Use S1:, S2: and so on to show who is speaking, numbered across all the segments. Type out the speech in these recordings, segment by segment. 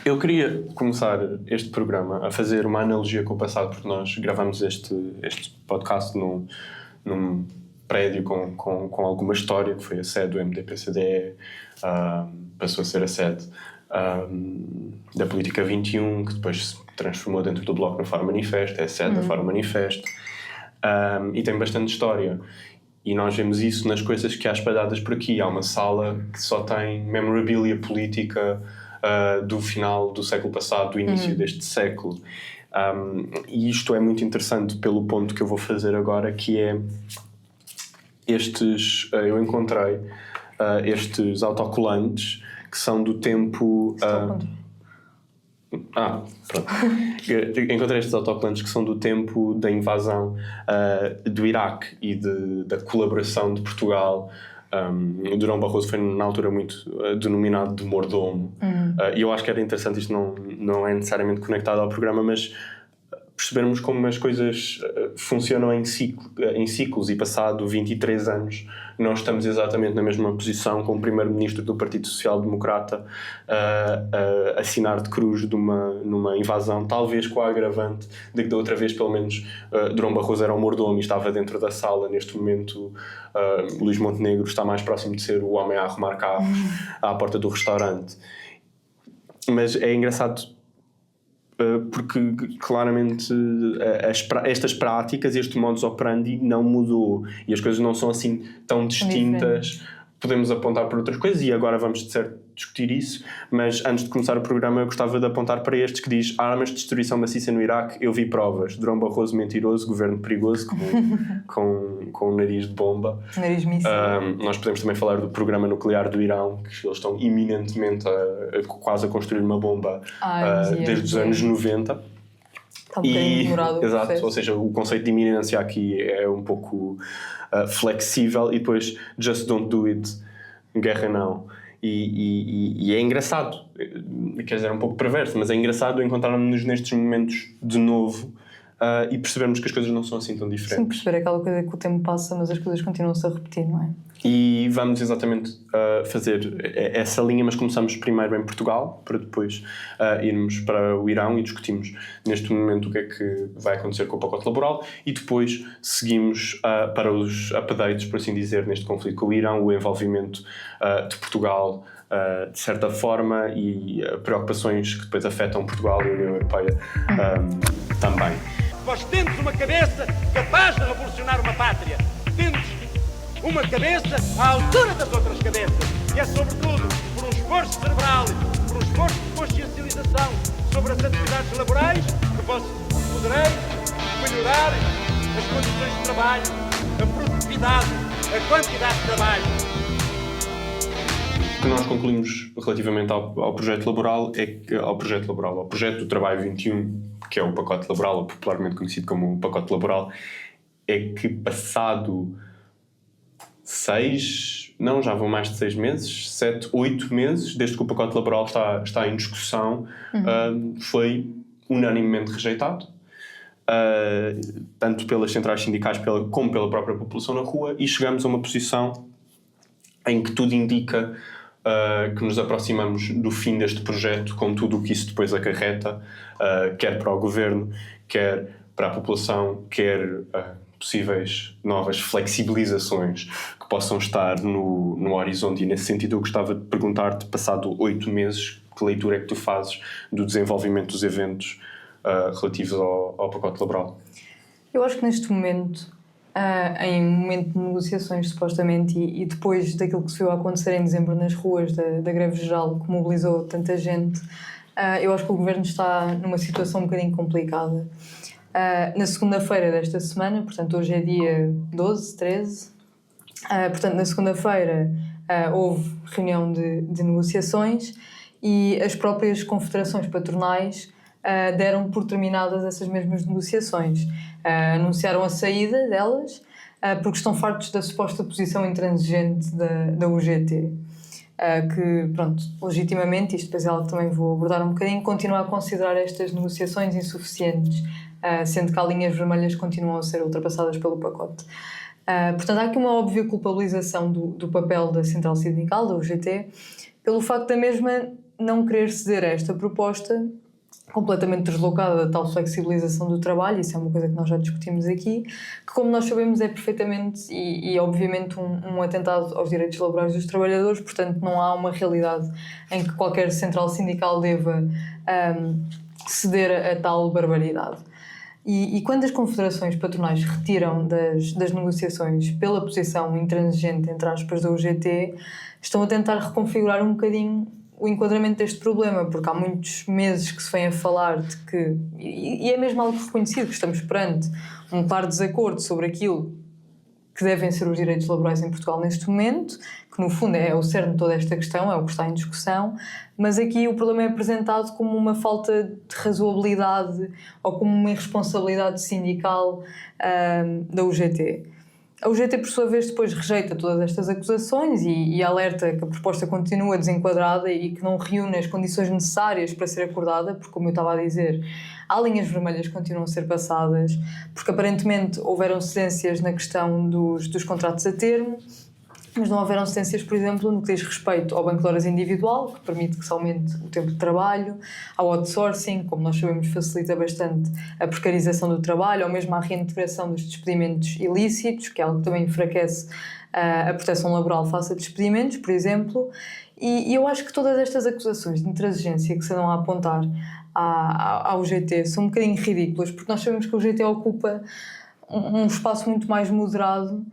S1: Eu queria começar este programa a fazer uma analogia com o passado, porque nós gravamos este podcast num prédio com alguma história, que foi a sede do MDP-CDE, passou a ser a sede da Política 21, que depois se transformou dentro do Bloco no Fórum Manifesto, é a sede da Fórum Manifesto, e tem bastante história. E nós vemos isso nas coisas que há espalhadas por aqui. Há uma sala que só tem memorabilia política do final do século passado, do início deste século. E isto é muito interessante pelo ponto que eu vou fazer agora, que é eu encontrei estes autocolantes que são do tempo... pronto. Encontrei estes autocolantes que são do tempo da invasão do Iraque e da colaboração de Portugal. O Durão Barroso foi na altura muito denominado de mordomo, e eu acho que era interessante, isto não é necessariamente conectado ao programa, mas percebermos como as coisas funcionam em ciclos, e passado 23 anos nós estamos exatamente na mesma posição, com o primeiro-ministro do Partido Social Democrata a assinar de cruz numa invasão, talvez com a agravante de que da outra vez pelo menos Durão Barroso era um mordomo e estava dentro da sala. Neste momento Luís Montenegro está mais próximo de ser o homem a arrumar carros à porta do restaurante. Mas é engraçado porque claramente estas práticas, este modus operandi não mudou e as coisas não são assim tão distintas. Podemos apontar para outras coisas e agora vamos de certo discutir isso, mas antes de começar o programa eu gostava de apontar para estes que diz: armas de destruição maciça no Iraque, eu vi provas. Durão Barroso mentiroso, governo perigoso, com o nariz de bomba.
S2: Nariz míssil.
S1: Nós podemos também falar do programa nuclear do Irão, que eles estão iminentemente quase a construir uma bomba desde os anos 90.
S2: Está um bocadinho demorado.
S1: Exato, ou seja, o conceito de iminência aqui é um pouco flexível, e depois just don't do it, guerra não. E é engraçado, quer dizer, é um pouco perverso, mas é engraçado encontrarmos-nos nestes momentos de novo e percebermos que as coisas não são assim tão diferentes.
S2: Sim, perceber aquela coisa que o tempo passa, mas as coisas continuam-se a repetir, não é?
S1: E vamos exatamente fazer essa linha, mas começamos primeiro em Portugal, para depois irmos para o Irão e discutimos neste momento o que é que vai acontecer com o pacote laboral, e depois seguimos para os updates, por assim dizer, neste conflito com o Irão, o envolvimento de Portugal de certa forma, e preocupações que depois afetam Portugal e a União Europeia também.
S3: Vós tendes uma cabeça capaz de revolucionar uma pátria, tendes uma cabeça à altura das outras cabeças, e é sobretudo por um esforço cerebral, por um esforço de consciencialização sobre as atividades laborais que vós podereis melhorar as condições de trabalho, a produtividade, a quantidade de trabalho.
S1: O que nós concluímos relativamente ao projeto laboral ao projeto do Trabalho 21, que é o pacote laboral, ou popularmente conhecido como o pacote laboral, é que passado já vão mais de 6 meses, 7, 8 meses, desde que o pacote laboral está em discussão, foi unanimemente rejeitado, tanto pelas centrais sindicais como pela própria população na rua, e chegamos a uma posição em que tudo indica que nos aproximamos do fim deste projeto, com tudo o que isso depois acarreta, quer para o governo, quer para a população, quer possíveis novas flexibilizações que possam estar no horizonte. E nesse sentido eu gostava de perguntar-te, passado 8 meses, que leitura é que tu fazes do desenvolvimento dos eventos relativos ao pacote laboral?
S2: Eu acho que neste momento, em momento de negociações supostamente, e depois daquilo que se viu acontecer em dezembro nas ruas da greve geral que mobilizou tanta gente, eu acho que o governo está numa situação um bocadinho complicada. Na segunda-feira desta semana, portanto hoje é dia 12, 13, portanto na segunda-feira houve reunião de negociações, e as próprias confederações patronais deram por terminadas essas mesmas negociações. Anunciaram a saída delas porque estão fartos da suposta posição intransigente da UGT, que, pronto, legitimamente, isto depois é algo que também vou abordar um bocadinho, continua a considerar estas negociações insuficientes, sendo que há linhas vermelhas que continuam a ser ultrapassadas pelo pacote. Portanto, há aqui uma óbvia culpabilização do papel da central sindical, da UGT, pelo facto da mesma não querer ceder a esta proposta completamente deslocada da tal flexibilização do trabalho. Isso é uma coisa que nós já discutimos aqui, que, como nós sabemos, é perfeitamente e obviamente um atentado aos direitos laborais dos trabalhadores. Portanto, não há uma realidade em que qualquer central sindical deva ceder a tal barbaridade. E quando as confederações patronais retiram das negociações pela posição intransigente, entre aspas, da UGT, estão a tentar reconfigurar um bocadinho o enquadramento deste problema, porque há muitos meses que se vem a falar de que, e é mesmo algo reconhecido, que estamos perante um claro desacordo sobre aquilo que devem ser os direitos laborais em Portugal neste momento, que no fundo é o cerne de toda esta questão, é o que está em discussão, mas aqui o problema é apresentado como uma falta de razoabilidade ou como uma irresponsabilidade sindical da UGT. A UGT, por sua vez, depois rejeita todas estas acusações e alerta que a proposta continua desenquadrada e que não reúne as condições necessárias para ser acordada, porque, como eu estava a dizer, há linhas vermelhas que continuam a ser passadas, porque aparentemente houveram cedências na questão dos contratos a termo, mas não houveram cedências, por exemplo, no que diz respeito ao banco de horas individual, que permite que se aumente o tempo de trabalho, ao outsourcing, como nós sabemos facilita bastante a precarização do trabalho, ou mesmo à reintegração dos despedimentos ilícitos, que é algo que também enfraquece a proteção laboral face a despedimentos, por exemplo. E eu acho que todas estas acusações de intransigência que se andam a apontar à UGT são um bocadinho ridículas, porque nós sabemos que a UGT ocupa um espaço muito mais moderado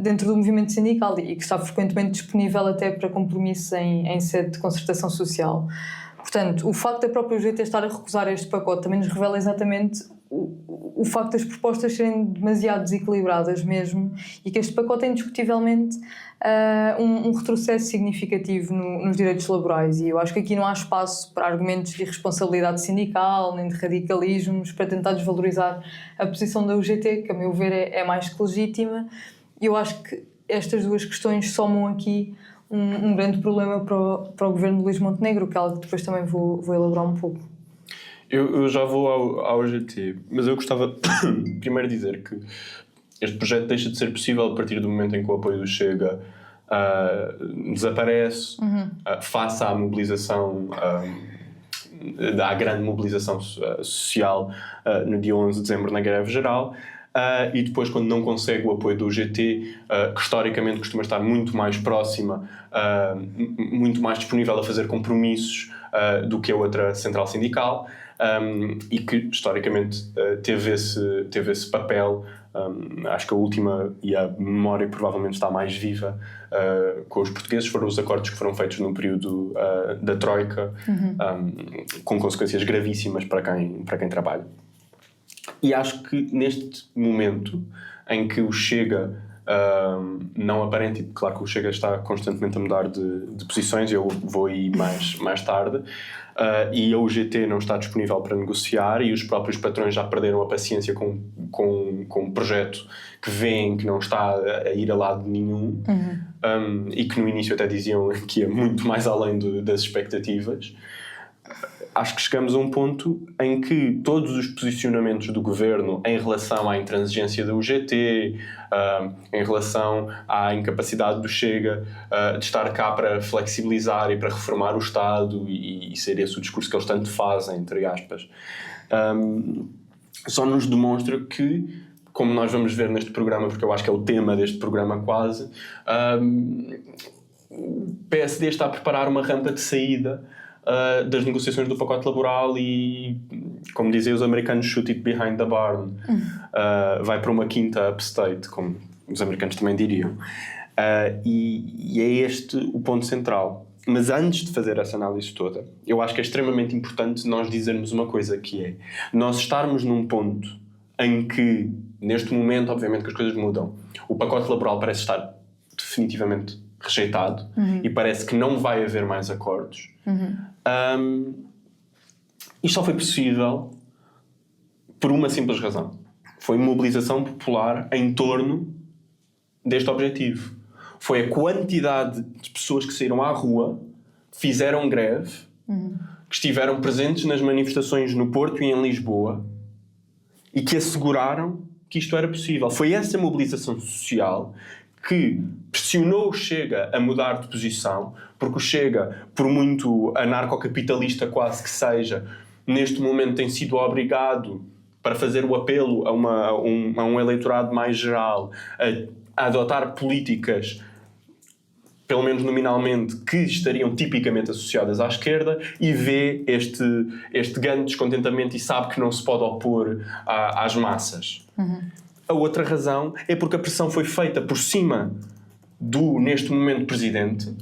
S2: dentro do movimento sindical e que está frequentemente disponível até para compromissos em sede de concertação social. Portanto, o facto da própria UGT estar a recusar este pacote também nos revela exatamente o facto das propostas serem demasiado desequilibradas mesmo, e que este pacote é indiscutivelmente um retrocesso significativo nos direitos laborais, e eu acho que aqui não há espaço para argumentos de irresponsabilidade sindical nem de radicalismos para tentar desvalorizar a posição da UGT, que a meu ver é mais que legítima. E eu acho que estas duas questões somam aqui um grande problema para o governo de Luís Montenegro, que é algo que depois também vou elaborar um pouco.
S1: Eu já vou ao UGT, mas eu gostava primeiro de dizer que este projeto deixa de ser possível a partir do momento em que o apoio do Chega desaparece, face à mobilização, à grande mobilização social no dia 11 de dezembro na greve geral. E depois, quando não consegue o apoio do UGT, que historicamente costuma estar muito mais próxima, muito mais disponível a fazer compromissos do que a outra central sindical, e que historicamente teve esse papel. Acho que a última, e a memória provavelmente está mais viva com os portugueses, foram os acordos que foram feitos no período da Troika, com consequências gravíssimas para quem trabalha. E acho que neste momento em que o Chega não aparente, claro que o Chega está constantemente a mudar de posições, eu vou aí mais tarde, e a UGT não está disponível para negociar e os próprios patrões já perderam a paciência com um projeto que veem que não está a ir a lado nenhum, e que no início até diziam que ia muito mais além das expectativas. Acho que chegamos a um ponto em que todos os posicionamentos do governo em relação à intransigência da UGT, em relação à incapacidade do Chega de estar cá para flexibilizar e para reformar o Estado e ser esse o discurso que eles tanto fazem, entre aspas, só nos demonstra que, como nós vamos ver neste programa, porque eu acho que é o tema deste programa quase, o PSD está a preparar uma rampa de saída das negociações do pacote laboral e, como dizem os americanos, shoot it behind the barn. Vai para uma quinta upstate, como os americanos também diriam. E é este o ponto central. Mas antes de fazer essa análise toda, eu acho que é extremamente importante nós dizermos uma coisa, que é nós estarmos num ponto em que, neste momento, obviamente que as coisas mudam, o pacote laboral parece estar definitivamente rejeitado e parece que não vai haver mais acordos. Isto só foi possível por uma simples razão. Foi mobilização popular em torno deste objetivo. Foi a quantidade de pessoas que saíram à rua, fizeram greve, que estiveram presentes nas manifestações no Porto e em Lisboa e que asseguraram que isto era possível. Foi essa mobilização social que pressionou o Chega a mudar de posição, porque o Chega, por muito anarcocapitalista quase que seja, neste momento tem sido obrigado, para fazer o apelo a um eleitorado mais geral, a adotar políticas, pelo menos nominalmente, que estariam tipicamente associadas à esquerda, e vê este grande descontentamento e sabe que não se pode opor às massas. A outra razão é porque a pressão foi feita por cima do, neste momento, presidente,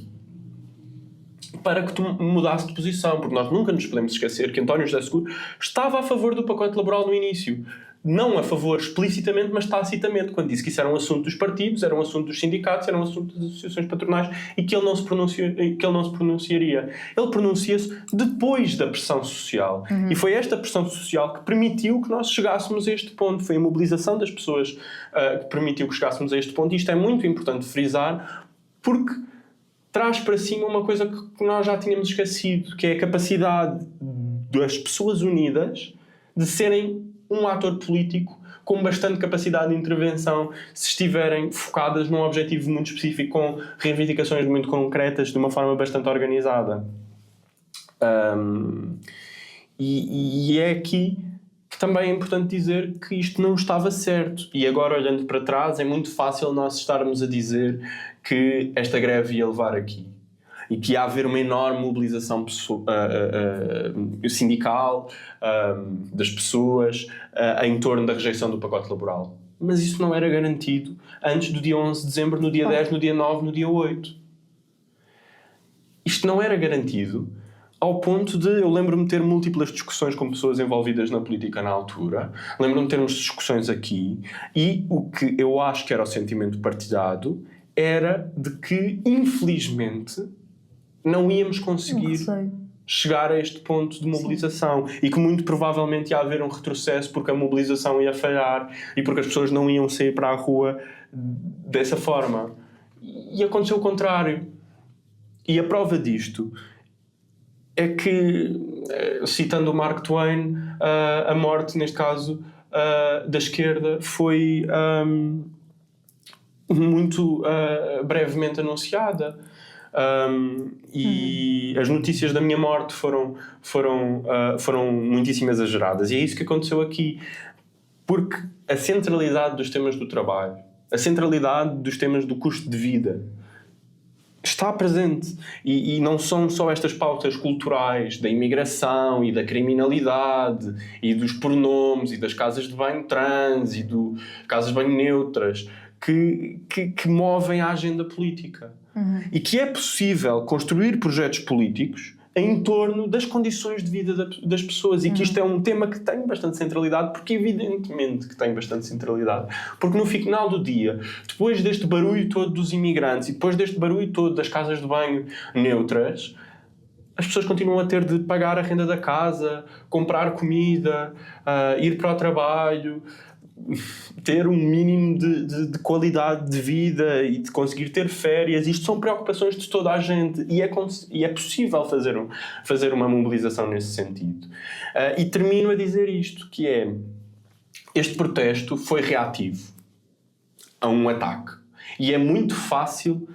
S1: para que tu mudasse de posição, porque nós nunca nos podemos esquecer que António José Seguro estava a favor do pacote laboral no início. Não a favor explicitamente, mas tacitamente, quando disse que isso era um assunto dos partidos, era um assunto dos sindicatos, era um assunto das associações patronais e que ele não se pronunciaria. Ele pronuncia-se depois da pressão social. E foi esta pressão social que permitiu que nós chegássemos a este ponto. Foi a mobilização das pessoas que permitiu que chegássemos a este ponto. E isto é muito importante frisar, porque traz para cima uma coisa que nós já tínhamos esquecido, que é a capacidade das pessoas unidas de serem um ator político com bastante capacidade de intervenção se estiverem focadas num objetivo muito específico, com reivindicações muito concretas, de uma forma bastante organizada. E é aqui que também é importante dizer que isto não estava certo. E agora, olhando para trás, é muito fácil nós estarmos a dizer que esta greve ia levar aqui. E que ia haver uma enorme mobilização sindical das pessoas em torno da rejeição do pacote laboral. Mas isso não era garantido antes do dia 11 de dezembro, no dia 10, no dia 9, no dia 8. Isto não era garantido ao ponto de... Eu lembro-me de ter múltiplas discussões com pessoas envolvidas na política na altura. Lembro-me de termos discussões aqui. E o que eu acho que era o sentimento partilhado era de que, infelizmente, não íamos conseguir chegar a este ponto de mobilização. Sim. E que muito provavelmente ia haver um retrocesso porque a mobilização ia falhar e porque as pessoas não iam sair para a rua dessa forma. E aconteceu o contrário. E a prova disto é que, citando o Mark Twain, a morte, neste caso, da esquerda foi muito brevemente anunciada. E as notícias da minha morte foram muitíssimo exageradas. E é isso que aconteceu aqui. Porque a centralidade dos temas do trabalho, a centralidade dos temas do custo de vida, está presente. E não são só estas pautas culturais da imigração e da criminalidade e dos pronomes e das casas de banho trans e do casas de banho neutras que movem a agenda política. E que é possível construir projetos políticos em torno das condições de vida das pessoas e que isto é um tema que tem bastante centralidade, porque evidentemente que tem bastante centralidade, porque no final do dia, depois deste barulho todo dos imigrantes e depois deste barulho todo das casas de banho neutras, as pessoas continuam a ter de pagar a renda da casa, comprar comida, ir para o trabalho, ter um mínimo de qualidade de vida e de conseguir ter férias. Isto são preocupações de toda a gente e é possível fazer uma mobilização nesse sentido. E termino a dizer isto, que é: este protesto foi reativo a um ataque e é muito fácil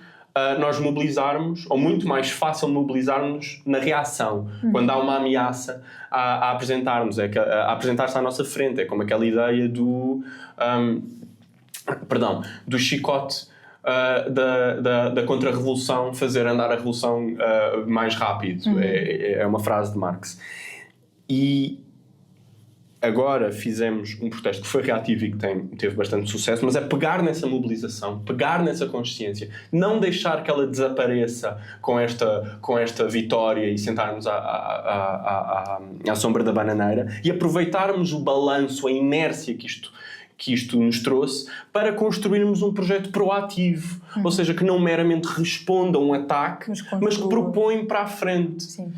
S1: nós mobilizarmos, ou muito mais fácil mobilizarmos na reação, quando há uma ameaça a apresentarmos, a apresentar-se à nossa frente. É como aquela ideia do chicote da contra-revolução fazer andar a revolução mais rápido. É uma frase de Marx. E agora fizemos um protesto que foi reativo e que teve bastante sucesso, mas é pegar nessa mobilização, pegar nessa consciência, não deixar que ela desapareça com esta vitória e sentarmos à sombra da bananeira e aproveitarmos o balanço, a inércia que isto nos trouxe para construirmos um projeto proativo, ou seja, que não meramente responda a um ataque, mas que propõe para a frente. Sim.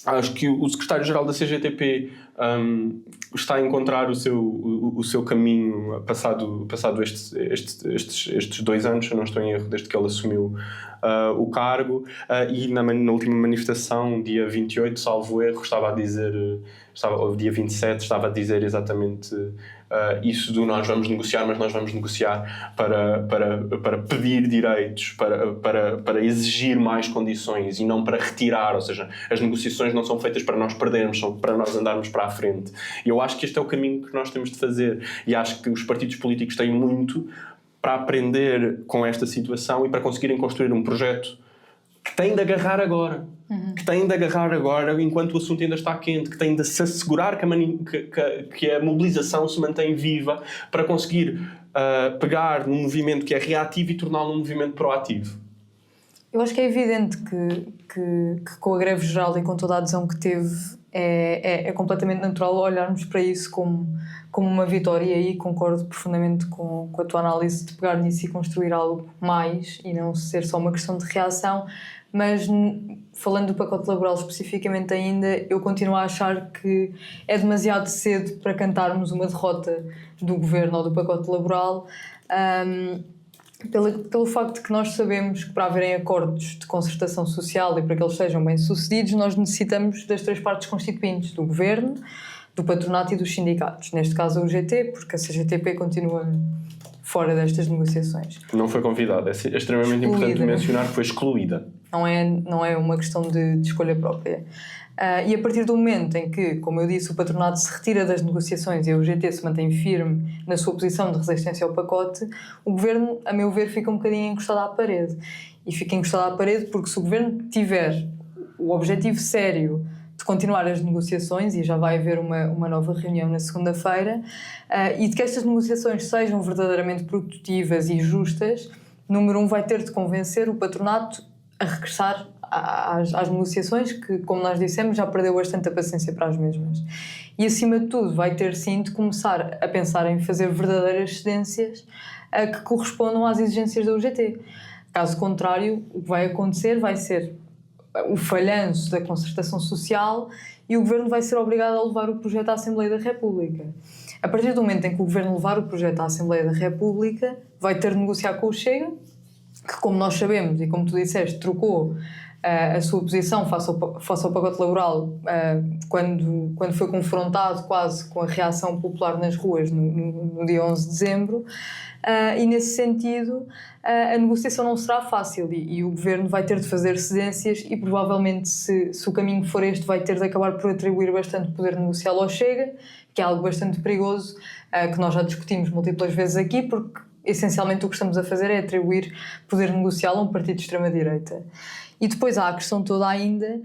S1: Acho que o secretário-geral da CGTP está a encontrar o seu caminho passado estes 2 anos, se eu não estou em erro, desde que ele assumiu o cargo, e na última manifestação, dia 28, salvo erro, dia 27, estava a dizer exatamente isso do nós vamos negociar, mas nós vamos negociar para pedir direitos, para exigir mais condições e não para retirar, ou seja, as negociações não são feitas para nós perdermos, são para nós andarmos para a frente. E eu acho que este é o caminho que nós temos de fazer, e acho que os partidos políticos têm muito para aprender com esta situação e para conseguirem construir um projeto que tem de agarrar agora. Que tem de agarrar agora enquanto o assunto ainda está quente, que tem de se assegurar que a mobilização se mantém viva para conseguir pegar num movimento que é reativo e torná-lo um movimento proativo.
S2: Eu acho que é evidente que com a greve geral e com toda a adesão que teve é completamente natural olharmos para isso como uma vitória, e aí concordo profundamente com a tua análise de pegar nisso e construir algo mais e não ser só uma questão de reação. Mas, falando do pacote laboral especificamente ainda, eu continuo a achar que é demasiado cedo para cantarmos uma derrota do governo ou do pacote laboral, pelo facto de que nós sabemos que para haverem acordos de concertação social e para que eles sejam bem-sucedidos, nós necessitamos das 3 partes constituintes, do governo, do patronato e dos sindicatos. Neste caso a UGT, porque a CGTP continua fora destas negociações.
S1: Não foi convidada. É extremamente importante mencionar que foi excluída.
S2: Não é uma questão de escolha própria. E a partir do momento em que, como eu disse, o patronato se retira das negociações e a UGT se mantém firme na sua posição de resistência ao pacote, o governo, a meu ver, fica um bocadinho encostado à parede. E fica encostado à parede porque se o governo tiver o objetivo sério de continuar as negociações, e já vai haver uma nova reunião na segunda-feira, e de que estas negociações sejam verdadeiramente produtivas e justas, número 1, vai ter de convencer o patronato a regressar às negociações, que, como nós dissemos, já perdeu bastante a paciência para as mesmas. E, acima de tudo, vai ter sim de começar a pensar em fazer verdadeiras cedências que correspondam às exigências da UGT. Caso contrário, o que vai acontecer vai ser o falhanço da concertação social e o Governo vai ser obrigado a levar o projeto à Assembleia da República. A partir do momento em que o Governo levar o projeto à Assembleia da República, vai ter de negociar com o Chega, que, como nós sabemos e como tu disseste, trocou a sua posição face ao pacote laboral quando foi confrontado quase com a reação popular nas ruas no dia 11 de dezembro, e nesse sentido a negociação não será fácil e o Governo vai ter de fazer cedências e provavelmente se o caminho for este vai ter de acabar por atribuir bastante poder negocial ao Chega, que é algo bastante perigoso, que nós já discutimos múltiplas vezes aqui, porque essencialmente o que estamos a fazer é atribuir poder negocial a um partido de extrema-direita. E depois há a questão toda ainda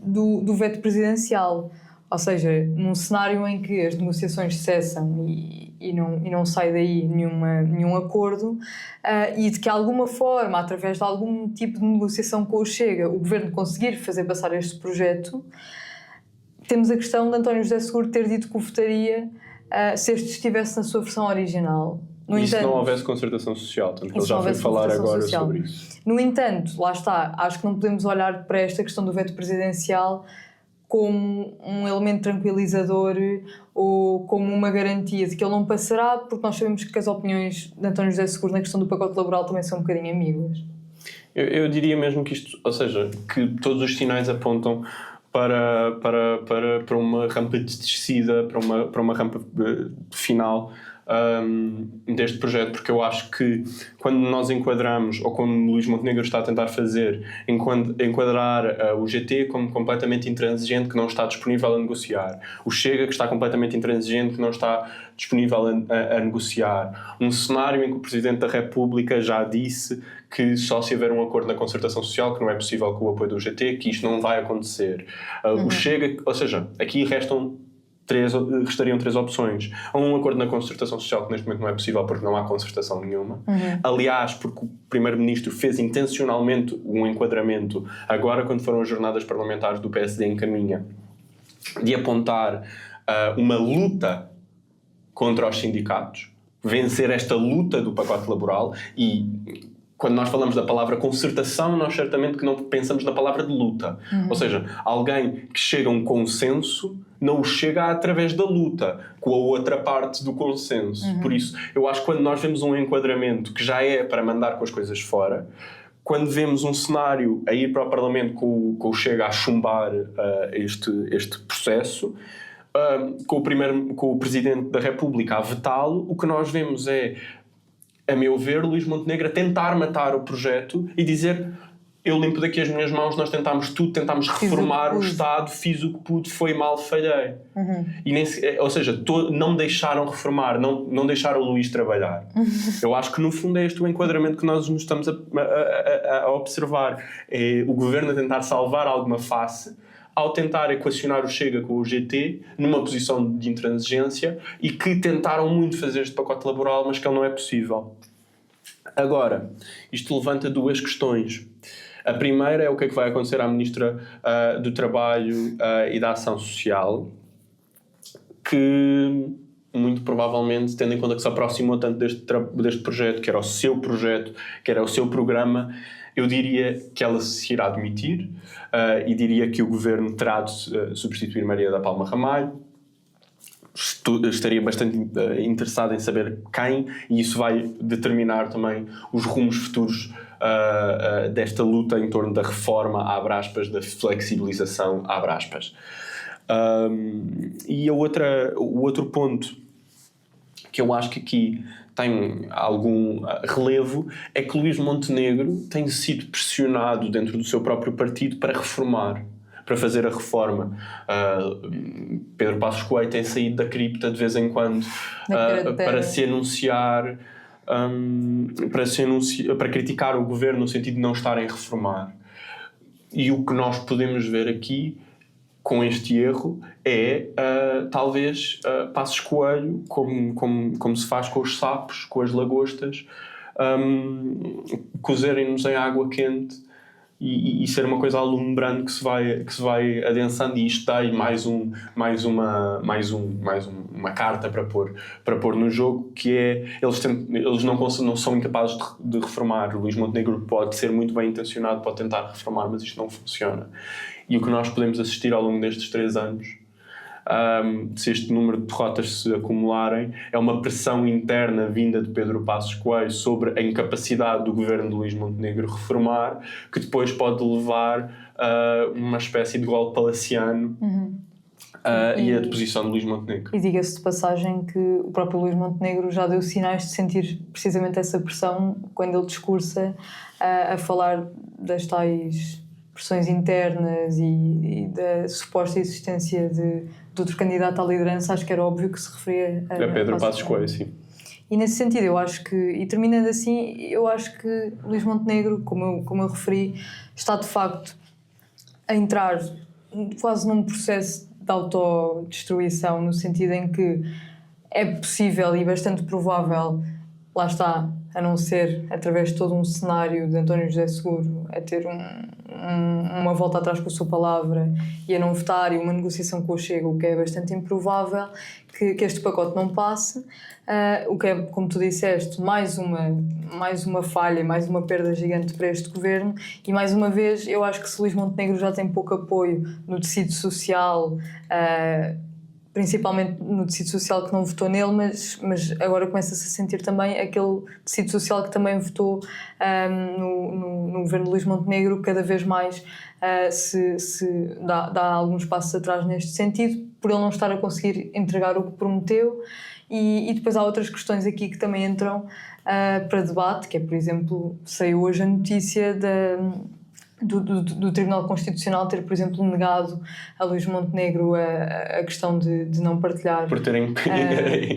S2: do veto presidencial, ou seja, num cenário em que as negociações cessam e não sai daí nenhum acordo, e de que, de alguma forma, através de algum tipo de negociação com o Chega, o Governo conseguir fazer passar este projeto, temos a questão de António José Seguro ter dito que o votaria se este estivesse na sua versão original.
S1: E se não houvesse concertação social, tanto que ele já foi falar agora sobre isso.
S2: No entanto, lá está, acho que não podemos olhar para esta questão do veto presidencial como um elemento tranquilizador ou como uma garantia de que ele não passará, porque nós sabemos que as opiniões de António José Seguro na questão do pacote laboral também são um bocadinho ambíguas.
S1: Eu diria mesmo que isto, ou seja, que todos os sinais apontam para uma rampa de descida, para uma rampa final deste projeto, porque eu acho que quando nós enquadramos, ou como Luís Montenegro está a tentar fazer, enquadrar o GT como completamente intransigente, que não está disponível a negociar, o Chega, que está completamente intransigente, que não está disponível a negociar, um cenário em que o Presidente da República já disse que só se houver um acordo na concertação social, que não é possível com o apoio do GT, que isto não vai acontecer. O Chega, ou seja, aqui restariam 3 opções. Um acordo na concertação social, que neste momento não é possível porque não há concertação nenhuma. Aliás, porque o Primeiro-Ministro fez intencionalmente um enquadramento, agora quando foram as jornadas parlamentares do PSD em caminha, de apontar uma luta contra os sindicatos, vencer esta luta do pacote laboral. E quando nós falamos da palavra concertação, nós certamente que não pensamos na palavra de luta. Ou seja, alguém que chega a um consenso não chega através da luta com a outra parte do consenso. Por isso, eu acho que quando nós vemos um enquadramento que já é para mandar com as coisas fora, quando vemos um cenário a ir para o Parlamento com o Chega a chumbar este processo, com o Presidente da República a vetá-lo, o que nós vemos é, a meu ver, Luís Montenegro a tentar matar o projeto e dizer: eu limpo daqui as minhas mãos, nós tentámos tudo, tentámos reformar o Estado, fiz o que pude, foi mal, falhei. E ou seja, não me deixaram reformar, não deixaram o Luís trabalhar. Eu acho que no fundo é este o enquadramento que nós nos estamos a observar. É o governo a tentar salvar alguma face, ao tentar equacionar o Chega com o GT numa posição de intransigência, e que tentaram muito fazer este pacote laboral, mas que ele não é possível. Agora, isto levanta duas questões. A primeira é o que é que vai acontecer à Ministra do Trabalho e da Ação Social, que muito provavelmente, tendo em conta que se aproximou tanto deste projeto, que era o seu projeto, que era o seu programa, eu diria que ela se irá demitir, e diria que o Governo terá de substituir Maria da Palma Ramalho. Estaria bastante interessado em saber quem, e isso vai determinar também os rumos futuros desta luta em torno da reforma, abre aspas, da flexibilização, abre aspas. E o outro ponto que eu acho que aqui tem algum relevo é que Luís Montenegro tem sido pressionado dentro do seu próprio partido para reformar, para fazer a reforma. Pedro Passos Coelho tem saído da cripta de vez em quando para se anunciar, para criticar o governo no sentido de não estarem a reformar. E o que nós podemos ver aqui com este erro é talvez Passos Coelho, como se faz com os sapos, com as lagostas, cozerem-nos em água quente e ser uma coisa alumbrante que se vai adensando, e isto dá mais uma carta para pôr no jogo, que é eles não são incapazes de reformar. O Luís Montenegro pode ser muito bem intencionado, pode tentar reformar, mas isto não funciona. E o que nós podemos assistir ao longo destes 3 anos, se este número de derrotas se acumularem, é uma pressão interna vinda de Pedro Passos Coelho sobre a incapacidade do governo de Luís Montenegro reformar, que depois pode levar a uma espécie de golpe palaciano e a deposição de Luís Montenegro.
S2: E diga-se de passagem que o próprio Luís Montenegro já deu sinais de sentir precisamente essa pressão quando ele discursa a falar das tais pressões internas e da suposta existência de outro candidato à liderança. Acho que era óbvio que se referia a
S1: Pedro Passos Coelho, sim.
S2: E nesse sentido, eu acho que, e terminando assim, eu acho que Luís Montenegro, como eu referi, está de facto a entrar quase num processo de autodestruição, no sentido em que é possível e bastante provável, lá está, a não ser através de todo um cenário de António José Seguro a ter uma volta atrás com a sua palavra e a não votar, e uma negociação com o Chega, o que é bastante improvável, que este pacote não passe, o que é, como tu disseste, mais uma falha, mais uma perda gigante para este governo. E mais uma vez, eu acho que se Luís Montenegro já tem pouco apoio no tecido social, principalmente no tecido social que não votou nele, mas agora começa-se a sentir também aquele tecido social que também votou no governo de Luís Montenegro, cada vez mais se dá alguns passos atrás neste sentido, por ele não estar a conseguir entregar o que prometeu. E depois há outras questões aqui que também entram para debate, que é, por exemplo, saiu hoje a notícia do Tribunal Constitucional ter, por exemplo, negado a Luís Montenegro a questão de não partilhar.
S1: Por terem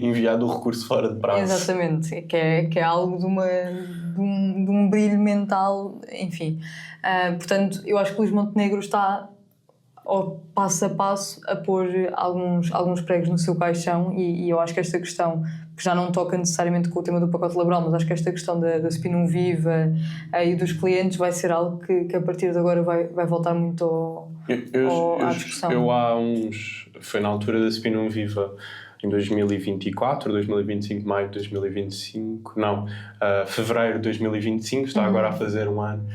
S1: enviado o recurso fora de prazo.
S2: Exatamente, que é algo de um brilho mental, enfim. Portanto, eu acho que Luís Montenegro está passo a passo a pôr alguns pregos no seu caixão, e eu acho que esta questão, que já não toca necessariamente com o tema do pacote laboral, mas acho que esta questão da Spinum Viva e dos clientes vai ser algo que a partir de agora vai voltar muito à discussão.
S1: Foi na altura da Spinum Viva, em 2024, 2025, maio de 2025, fevereiro de 2025, está agora a fazer um ano.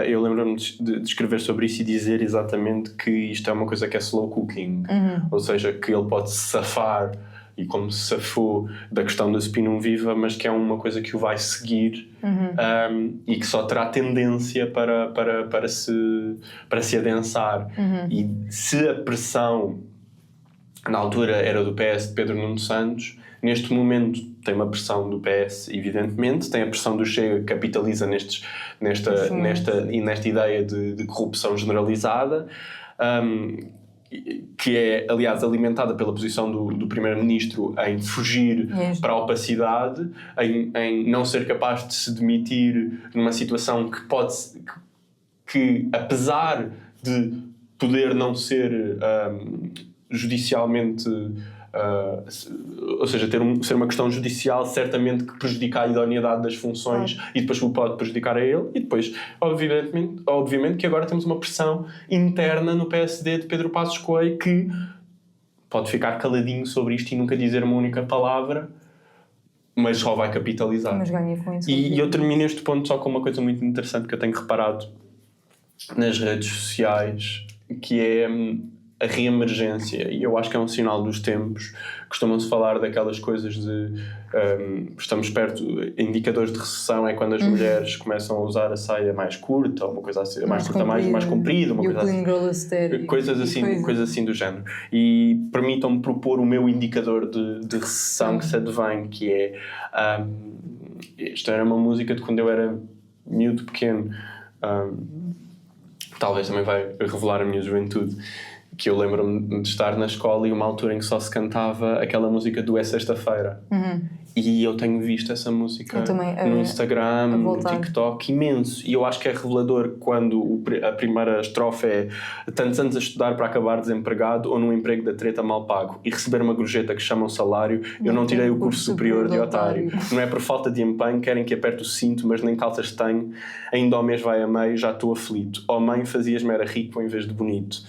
S1: Eu lembro-me de escrever sobre isso e dizer exatamente que isto é uma coisa que é slow cooking, ou seja, que ele pode se safar, e como se safou da questão da Spinum Viva, mas que é uma coisa que o vai seguir, e que só terá tendência para se adensar. E se a pressão na altura era do PS de Pedro Nuno Santos. Neste momento tem uma pressão do PS, evidentemente, tem a pressão do Chega que capitaliza nesta ideia de corrupção generalizada, que é, aliás, alimentada pela posição do Primeiro-Ministro em fugir para a opacidade, em não ser capaz de se demitir numa situação que apesar de poder não ser judicialmente... ou seja, ser uma questão judicial, certamente que prejudica a idoneidade das funções e depois o pode prejudicar a ele. E depois, obviamente que agora temos uma pressão interna no PSD de Pedro Passos Coelho, que pode ficar caladinho sobre isto e nunca dizer uma única palavra, mas só vai capitalizar.
S2: Mas ganha com isso.
S1: E eu termino este ponto só com uma coisa muito interessante que eu tenho reparado nas redes sociais, que é a reemergência, e eu acho que é um sinal dos tempos. Costumam-se falar daquelas coisas de estamos perto, indicadores de recessão é quando as mulheres começam a usar a saia mais curta, ou uma coisa assim, mais curta, mais comprida, uma coisa assim, coisas assim do género. E permitam-me propor o meu indicador de recessão que se advém, que é isto era uma música de quando eu era miúdo pequeno, talvez também vai revelar a minha juventude, que eu lembro-me de estar na escola e uma altura em que só se cantava aquela música do É Sexta-feira. E eu tenho visto essa música no Instagram, no TikTok, imenso. E eu acho que é revelador quando a primeira estrofe é tantos anos a estudar para acabar desempregado ou num emprego da treta mal pago e receber uma gorjeta que chamam salário, eu não tirei o curso superior de otário. Não é por falta de empenho, querem que aperte o cinto, mas nem calças tenho. Ainda ao mês vai a meio, já estou aflito. Oh mãe, fazias-me era rico em vez de bonito.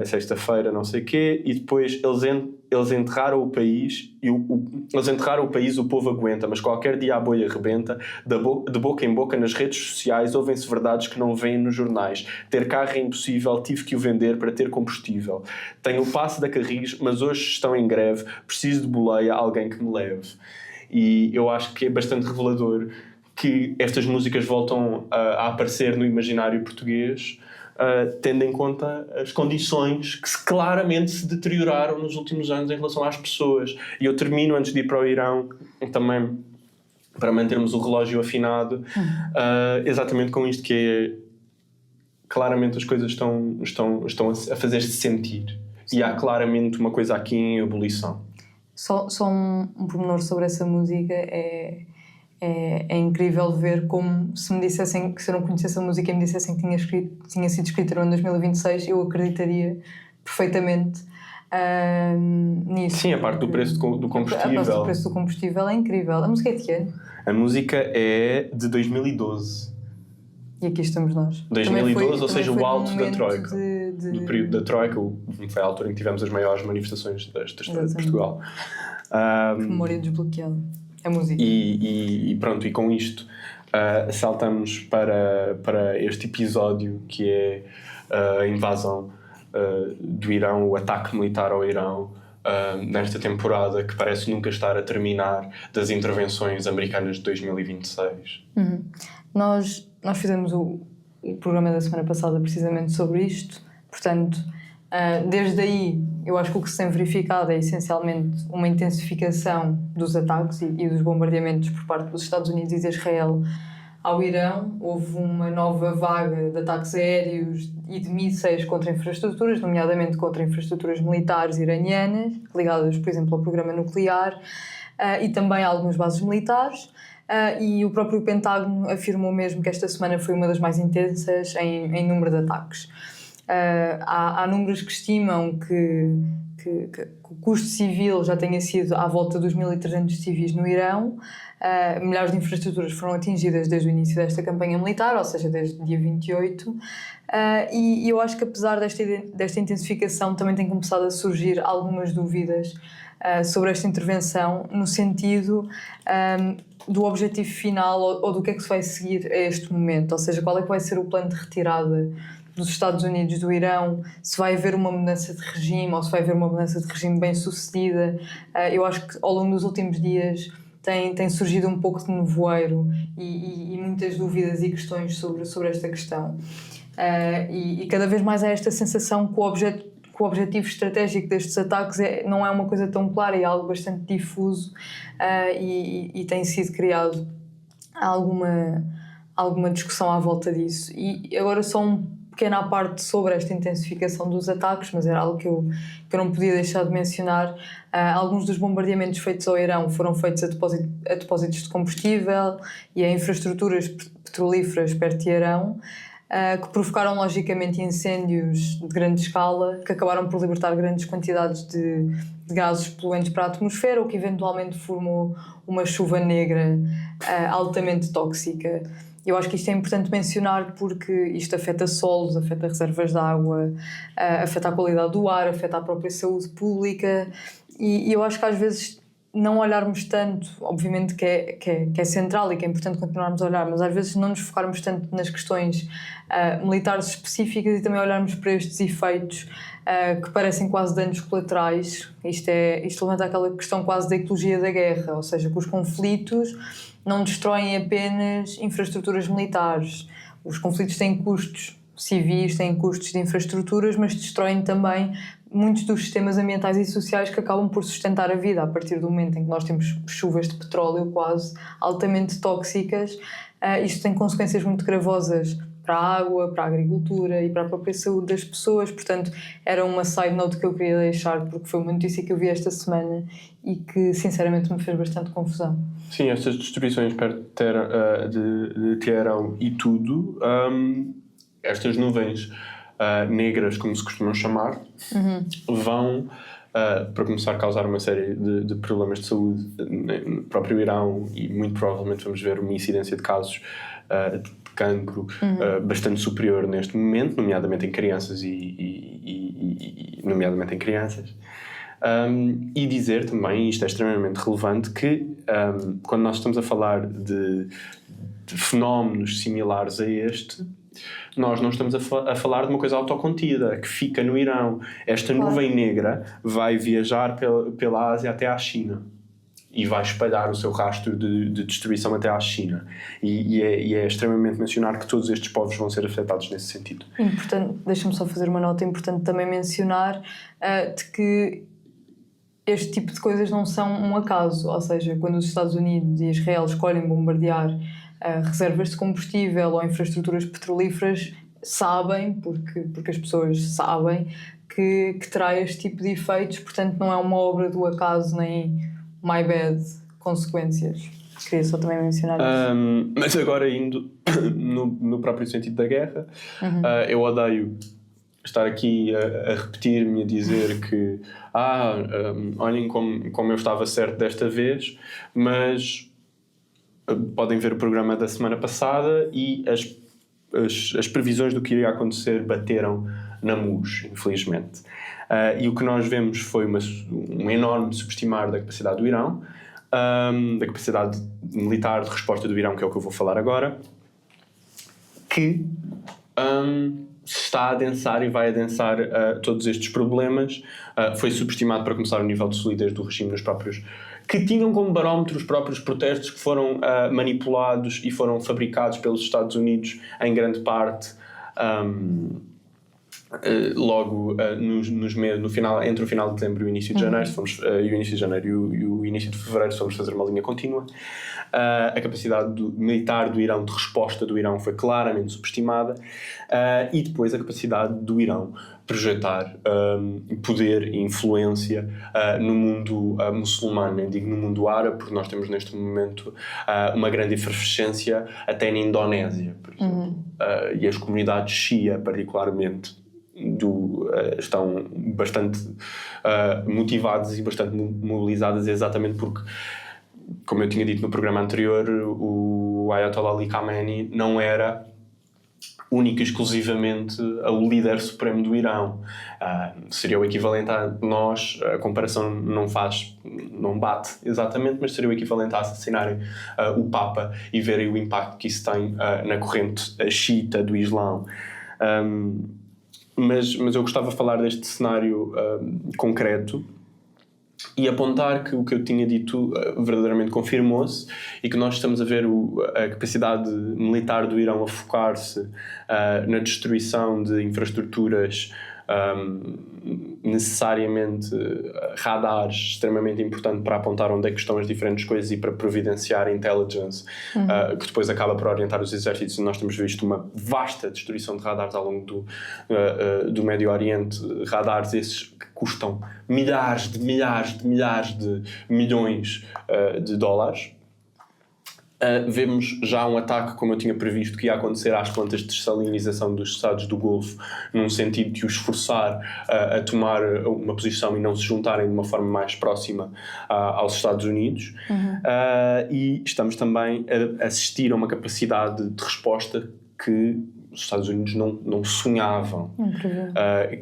S1: Sexta-feira, não sei o quê, e depois eles enterraram o país e eles enterraram o país, o povo aguenta, mas qualquer dia a bolha rebenta, de boca em boca nas redes sociais ouvem-se verdades que não vêm nos jornais. Ter carro é impossível, tive que o vender para ter combustível. Tenho o passe da Carris, mas hoje estão em greve, preciso de boleia, alguém que me leve. E eu acho que é bastante revelador que estas músicas voltam a aparecer no imaginário português, tendo em conta as condições que claramente se deterioraram nos últimos anos em relação às pessoas. E eu termino, antes de ir para o Irão, também para mantermos o relógio afinado, exatamente com isto, que é claramente as coisas estão a fazer-se sentir. E há claramente uma coisa aqui em ebulição.
S2: Só um pormenor sobre essa música é incrível ver como, se me dissessem que, se eu não conhecesse a música e me dissessem que tinha sido escrita no ano 2026, eu acreditaria perfeitamente nisso.
S1: Sim, a parte do preço do combustível.
S2: A parte do preço do combustível é incrível. A música é de que ano?
S1: A música é de 2012.
S2: E aqui estamos nós.
S1: 2012, ou seja, o alto da Troika. Do período da Troika, foi a altura em que tivemos as maiores manifestações da história de Portugal.
S2: Memória desbloqueada. A música.
S1: E pronto, e com isto saltamos para este episódio, que é a invasão do Irão, o ataque militar ao Irão, nesta temporada que parece nunca estar a terminar, das intervenções americanas de 2026.
S2: Nós fizemos o programa da semana passada precisamente sobre isto, portanto, desde aí eu acho que o que se tem verificado é essencialmente uma intensificação dos ataques e dos bombardeamentos por parte dos Estados Unidos e de Israel ao Irão. Houve uma nova vaga de ataques aéreos e de mísseis contra infraestruturas, nomeadamente contra infraestruturas militares iranianas, ligadas, por exemplo, ao programa nuclear, e também a algumas bases militares. E o próprio Pentágono afirmou mesmo que esta semana foi uma das mais intensas em número de ataques. Há números que estimam que o custo civil já tenha sido à volta dos 1.300 civis no Irão. Milhares de infraestruturas foram atingidas desde o início desta campanha militar, ou seja, desde o dia 28. E eu acho que, apesar desta intensificação, também têm começado a surgir algumas dúvidas sobre esta intervenção, no sentido do objetivo final ou do que é que se vai seguir a este momento. Ou seja, qual é que vai ser o plano de retirada dos Estados Unidos do Irão, se vai haver uma mudança de regime ou se vai haver uma mudança de regime bem sucedida. Eu acho que ao longo dos últimos dias tem surgido um pouco de nevoeiro e muitas dúvidas e questões sobre esta questão. E cada vez mais há esta sensação que que o objetivo estratégico destes ataques não é uma coisa tão clara, é algo bastante difuso e tem sido criado alguma discussão à volta disso. E agora só pequena parte sobre esta intensificação dos ataques, mas era algo que eu não podia deixar de mencionar. Alguns dos bombardeamentos feitos ao Irão foram feitos a depósitos de combustível e a infraestruturas petrolíferas perto de Irão, que provocaram logicamente incêndios de grande escala, que acabaram por libertar grandes quantidades de gases poluentes para a atmosfera, o que eventualmente formou uma chuva negra altamente tóxica. Eu acho que isto é importante mencionar porque isto afeta solos, afeta reservas de água, afeta a qualidade do ar, afeta a própria saúde pública e eu acho que às vezes não olharmos tanto, obviamente que é central e que é importante continuarmos a olhar, mas às vezes não nos focarmos tanto nas questões militares específicas e também olharmos para estes efeitos que parecem quase danos colaterais. Isto levanta aquela questão quase da ecologia da guerra, ou seja, que os conflitos não destroem apenas infraestruturas militares. Os conflitos têm custos civis, têm custos de infraestruturas, mas destroem também muitos dos sistemas ambientais e sociais que acabam por sustentar a vida. A partir do momento em que nós temos chuvas de petróleo quase altamente tóxicas, isto tem consequências muito gravosas para a água, para a agricultura e para a própria saúde das pessoas. Portanto, era uma side note que eu queria deixar porque foi uma notícia que eu vi esta semana e que sinceramente me fez bastante confusão.
S1: Sim, estas destruições perto de Teherão e tudo, estas nuvens negras, como se costumam chamar, vão, para começar, a causar uma série de problemas de saúde no próprio Irão e muito provavelmente vamos ver uma incidência de casos de cancro bastante superior neste momento, nomeadamente em crianças nomeadamente em crianças. E dizer também, isto é extremamente relevante, que quando nós estamos a falar de fenómenos similares a este, nós não estamos a falar de uma coisa autocontida, que fica no Irão. Esta nuvem negra vai viajar pela Ásia até à China e vai espalhar o seu rastro de destruição até à China. E é extremamente mencionar que todos estes povos vão ser afetados nesse sentido.
S2: Importante, deixa-me só fazer uma nota importante também mencionar de que este tipo de coisas não são um acaso, ou seja, quando os Estados Unidos e Israel escolhem bombardear reservas de combustível ou infraestruturas petrolíferas, sabem, porque as pessoas sabem, que terá este tipo de efeitos, portanto não é uma obra do acaso nem my bad consequências. Queria só também mencionar isso.
S1: Mas agora indo no próprio sentido da guerra, eu odeio estar aqui a repetir-me, a dizer que olhem como eu estava certo desta vez, mas podem ver o programa da semana passada e as previsões do que iria acontecer bateram na MUS, infelizmente. E o que nós vemos foi um enorme subestimar da capacidade do Irão, da capacidade militar de resposta do Irão, que é o que eu vou falar agora, que está a adensar e vai adensar todos estes problemas. Foi subestimado, para começar, o nível de solidez do regime nos próprios, que tinham como barómetro os próprios protestos que foram manipulados e foram fabricados pelos Estados Unidos em grande parte logo no final, entre o final de dezembro e o início de janeiro, e o início de janeiro e o início de fevereiro, se vamos fazer uma linha contínua. A capacidade militar do Irão, de resposta do Irão, foi claramente subestimada, e depois a capacidade do Irão projetar poder e influência no mundo muçulmano, nem digo no mundo árabe, porque nós temos neste momento uma grande efervescência até na Indonésia, por exemplo. E as comunidades Shia, particularmente, estão bastante motivadas e bastante mobilizadas, exatamente porque, como eu tinha dito no programa anterior, o Ayatollah Ali Khamenei não era única e exclusivamente o líder supremo do Irão. Seria o equivalente a nós, a comparação não bate exatamente, mas seria o equivalente a assassinarem o Papa e verem o impacto que isso tem na corrente xiita do Islão. Mas eu gostava de falar deste cenário concreto e apontar que o que eu tinha dito verdadeiramente confirmou-se e que nós estamos a ver a capacidade militar do Irão a focar-se na destruição de infraestruturas necessariamente radares extremamente importante para apontar onde é que estão as diferentes coisas e para providenciar intelligence, que depois acaba por orientar os exércitos. E nós temos visto uma vasta destruição de radares ao longo do Médio Oriente, radares esses que custam milhares de milhões de dólares. Vemos já um ataque, como eu tinha previsto, que ia acontecer às plantas de dessalinização dos Estados do Golfo, num sentido de os forçar a tomar uma posição e não se juntarem de uma forma mais próxima aos Estados Unidos. E estamos também a assistir a uma capacidade de resposta que os Estados Unidos não sonhavam,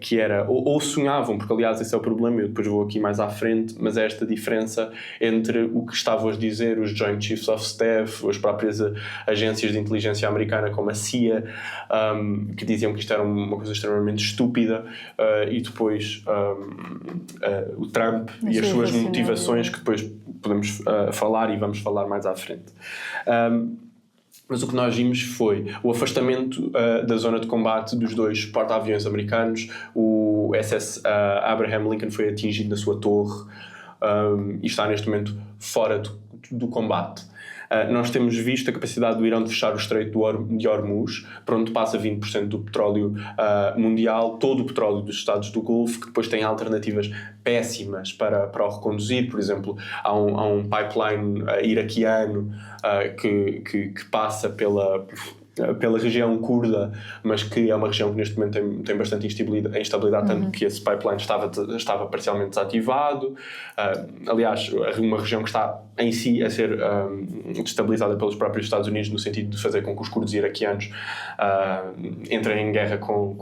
S1: que era, ou sonhavam, porque aliás esse é o problema, eu depois vou aqui mais à frente, mas é esta diferença entre o que estavam a dizer os Joint Chiefs of Staff, as próprias agências de inteligência americana como a CIA, que diziam que isto era uma coisa extremamente estúpida, e depois o Trump e as suas motivações, que depois podemos falar e vamos falar mais à frente. Mas o que nós vimos foi o afastamento da zona de combate dos dois porta-aviões americanos. O SS Abraham Lincoln foi atingido na sua torre e está neste momento fora do combate. Nós temos visto a capacidade do Irão de fechar o Estreito de Hormuz, por onde passa 20% do petróleo mundial, todo o petróleo dos Estados do Golfo, que depois tem alternativas péssimas para o reconduzir. Por exemplo, há um pipeline iraquiano que passa pela região curda, mas que é uma região que neste momento tem bastante instabilidade, tanto que esse pipeline estava parcialmente desativado. Aliás, uma região que está em si a ser destabilizada pelos próprios Estados Unidos, no sentido de fazer com que os curdos iraquianos entrem em guerra com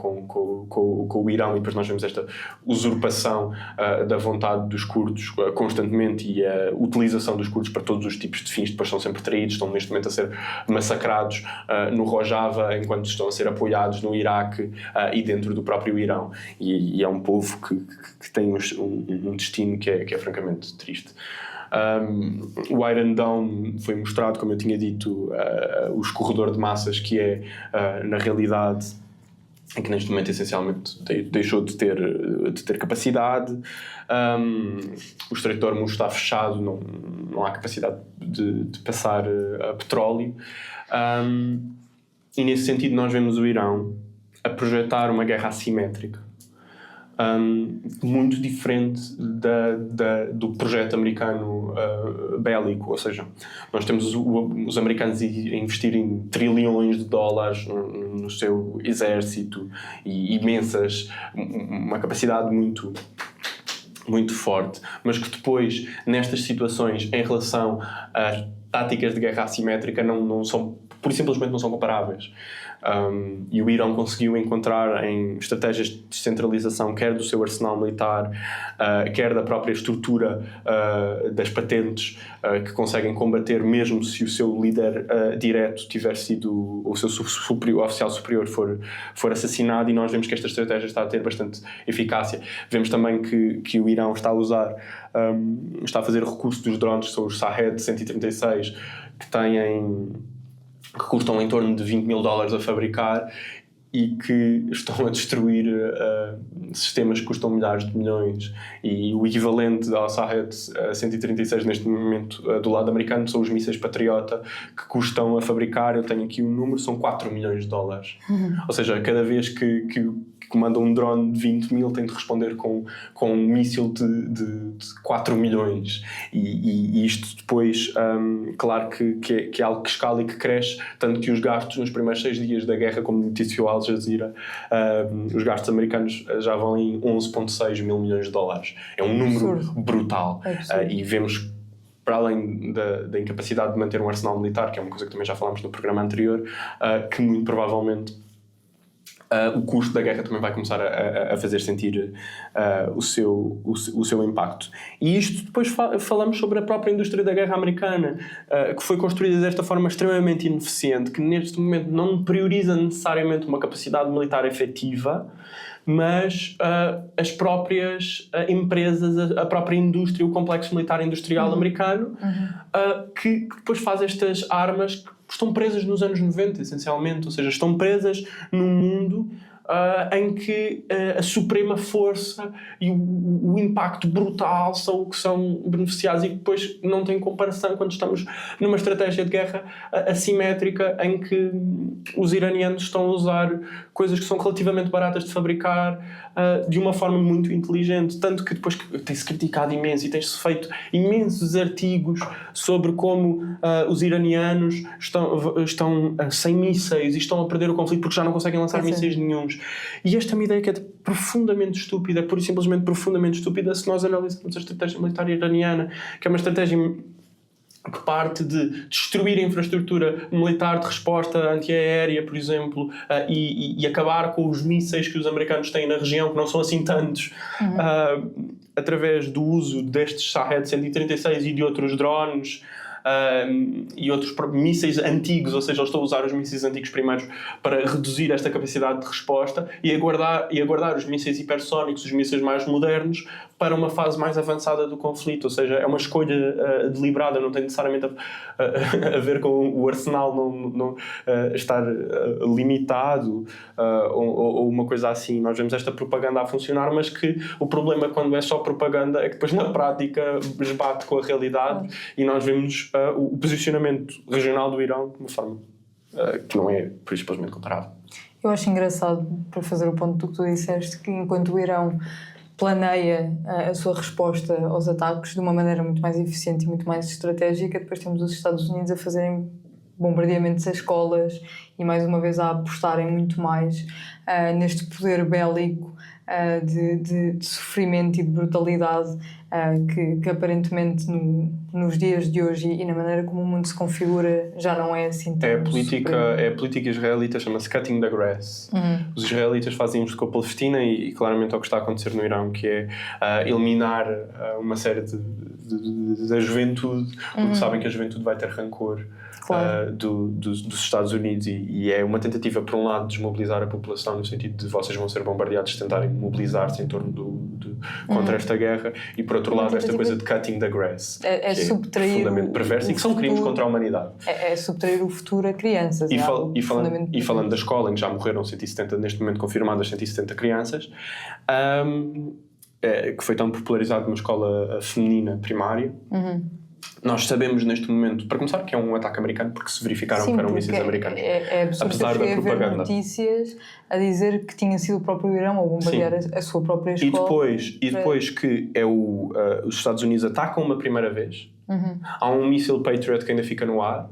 S1: o Irão, e depois nós vemos esta usurpação da vontade dos curdos constantemente, e a utilização dos curdos para todos os tipos de fins. Depois são sempre traídos, estão neste momento a ser massacrados no Rojava, enquanto estão a ser apoiados no Iraque e dentro do próprio Irão. E é um povo que tem um destino que é francamente triste. O Iron Dome foi mostrado, como eu tinha dito, o escorredor de massas que é, na realidade, em que neste momento essencialmente deixou de ter capacidade. O Estreito de Hormuz está fechado, não há capacidade de passar petróleo. E nesse sentido nós vemos o Irão a projetar uma guerra assimétrica, muito diferente do projeto americano bélico. Ou seja, nós temos os americanos a investirem trilhões de dólares no seu exército e uma capacidade muito forte, mas que depois, nestas situações, em relação às táticas de guerra assimétrica, não são, pura e simplesmente não são comparáveis. E o Irão conseguiu encontrar em estratégias de descentralização, quer do seu arsenal militar, quer da própria estrutura das patentes, que conseguem combater mesmo se o seu líder direto tiver sido, ou o seu oficial superior for assassinado. E nós vemos que esta estratégia está a ter bastante eficácia. Vemos também que o Irão está a fazer recurso dos drones, são os Shahed 136, que custam em torno de $20.000 a fabricar e que estão a destruir sistemas que custam milhares de milhões. E o equivalente ao Shahed 136 neste momento do lado americano são os mísseis Patriota, que custam a fabricar, eu tenho aqui um número, são $4 milhões. Ou seja, cada vez que comanda um drone de 20 mil tem de responder com um míssil de 4 milhões. E isto depois, claro que é algo que escala e que cresce, tanto que os gastos nos primeiros 6 dias da guerra, como noticiou Al Jazeera, os gastos americanos já vão em $11,6 mil milhões. É um número brutal. E vemos, para além da incapacidade de manter um arsenal militar, que é uma coisa que também já falámos no programa anterior, que muito provavelmente o custo da guerra também vai começar a fazer sentir o seu impacto. E isto depois falamos sobre a própria indústria da guerra americana, que foi construída desta forma extremamente ineficiente, que neste momento não prioriza necessariamente uma capacidade militar efetiva, mas as próprias empresas, a própria indústria, o complexo militar industrial americano, que depois faz estas armas que estão presas nos anos 90, essencialmente. Ou seja, estão presas num mundo em que a suprema força e o impacto brutal são o que são beneficiados, e depois não tem comparação quando estamos numa estratégia de guerra assimétrica em que os iranianos estão a usar coisas que são relativamente baratas de fabricar de uma forma muito inteligente, tanto que depois tem-se criticado imenso e tem-se feito imensos artigos sobre como os iranianos estão sem mísseis e estão a perder o conflito porque já não conseguem lançar mísseis nenhuns. E esta é uma ideia que é profundamente estúpida, pura e simplesmente profundamente estúpida, se nós analisarmos a estratégia militar iraniana, que é uma estratégia que parte de destruir a infraestrutura militar de resposta antiaérea, por exemplo, e acabar com os mísseis que os americanos têm na região, que não são assim tantos, através do uso destes Shahed 136 e de outros drones, e outros mísseis antigos, ou seja, eles estão a usar os mísseis antigos primeiros para reduzir esta capacidade de resposta e aguardar os mísseis hipersónicos, os mísseis mais modernos, para uma fase mais avançada do conflito. Ou seja, é uma escolha deliberada, não tem necessariamente a ver com o arsenal não estar limitado ou uma coisa assim. Nós vemos esta propaganda a funcionar, mas que o problema quando é só propaganda é que depois na prática esbate com a realidade, e nós vemos o posicionamento regional do Irão de uma forma que não é simplesmente comparável.
S2: Eu acho engraçado, para fazer o ponto do que tu disseste, que enquanto o Irão planeia a sua resposta aos ataques de uma maneira muito mais eficiente e muito mais estratégica, depois temos os Estados Unidos a fazerem bombardeamentos a escolas e mais uma vez a apostarem muito mais neste poder bélico de sofrimento e de brutalidade que aparentemente nos dias de hoje e na maneira como o mundo se configura já não é assim tão
S1: a política israelita, chama-se cutting the grass. Os israelitas fazem isto com a Palestina e claramente é o que está a acontecer no Irão, que é eliminar uma série da juventude, porque sabem que a juventude vai ter rancor. Claro. Dos Estados Unidos e é uma tentativa, por um lado, de desmobilizar a população no sentido de vocês vão ser bombardeados, de tentarem mobilizar-se em torno contra esta guerra, e por outro lado esta coisa de cutting the grass,
S2: é subtrair
S1: profundamente perverso e que são crimes contra a humanidade.
S2: É subtrair o futuro a crianças.
S1: E falando da escola, em que já morreram 170, neste momento confirmadas 170 crianças, que foi tão popularizado uma escola feminina primária. Nós sabemos neste momento, para começar, que é um ataque americano, porque se verificaram que eram mísseis americanos.
S2: É absurdo.
S1: Apesar da propaganda.
S2: Haver notícias a dizer que tinha sido o próprio Irão a bombardear a sua própria escola.
S1: E depois que os Estados Unidos atacam uma primeira vez, há um míssil Patriot que ainda fica no ar,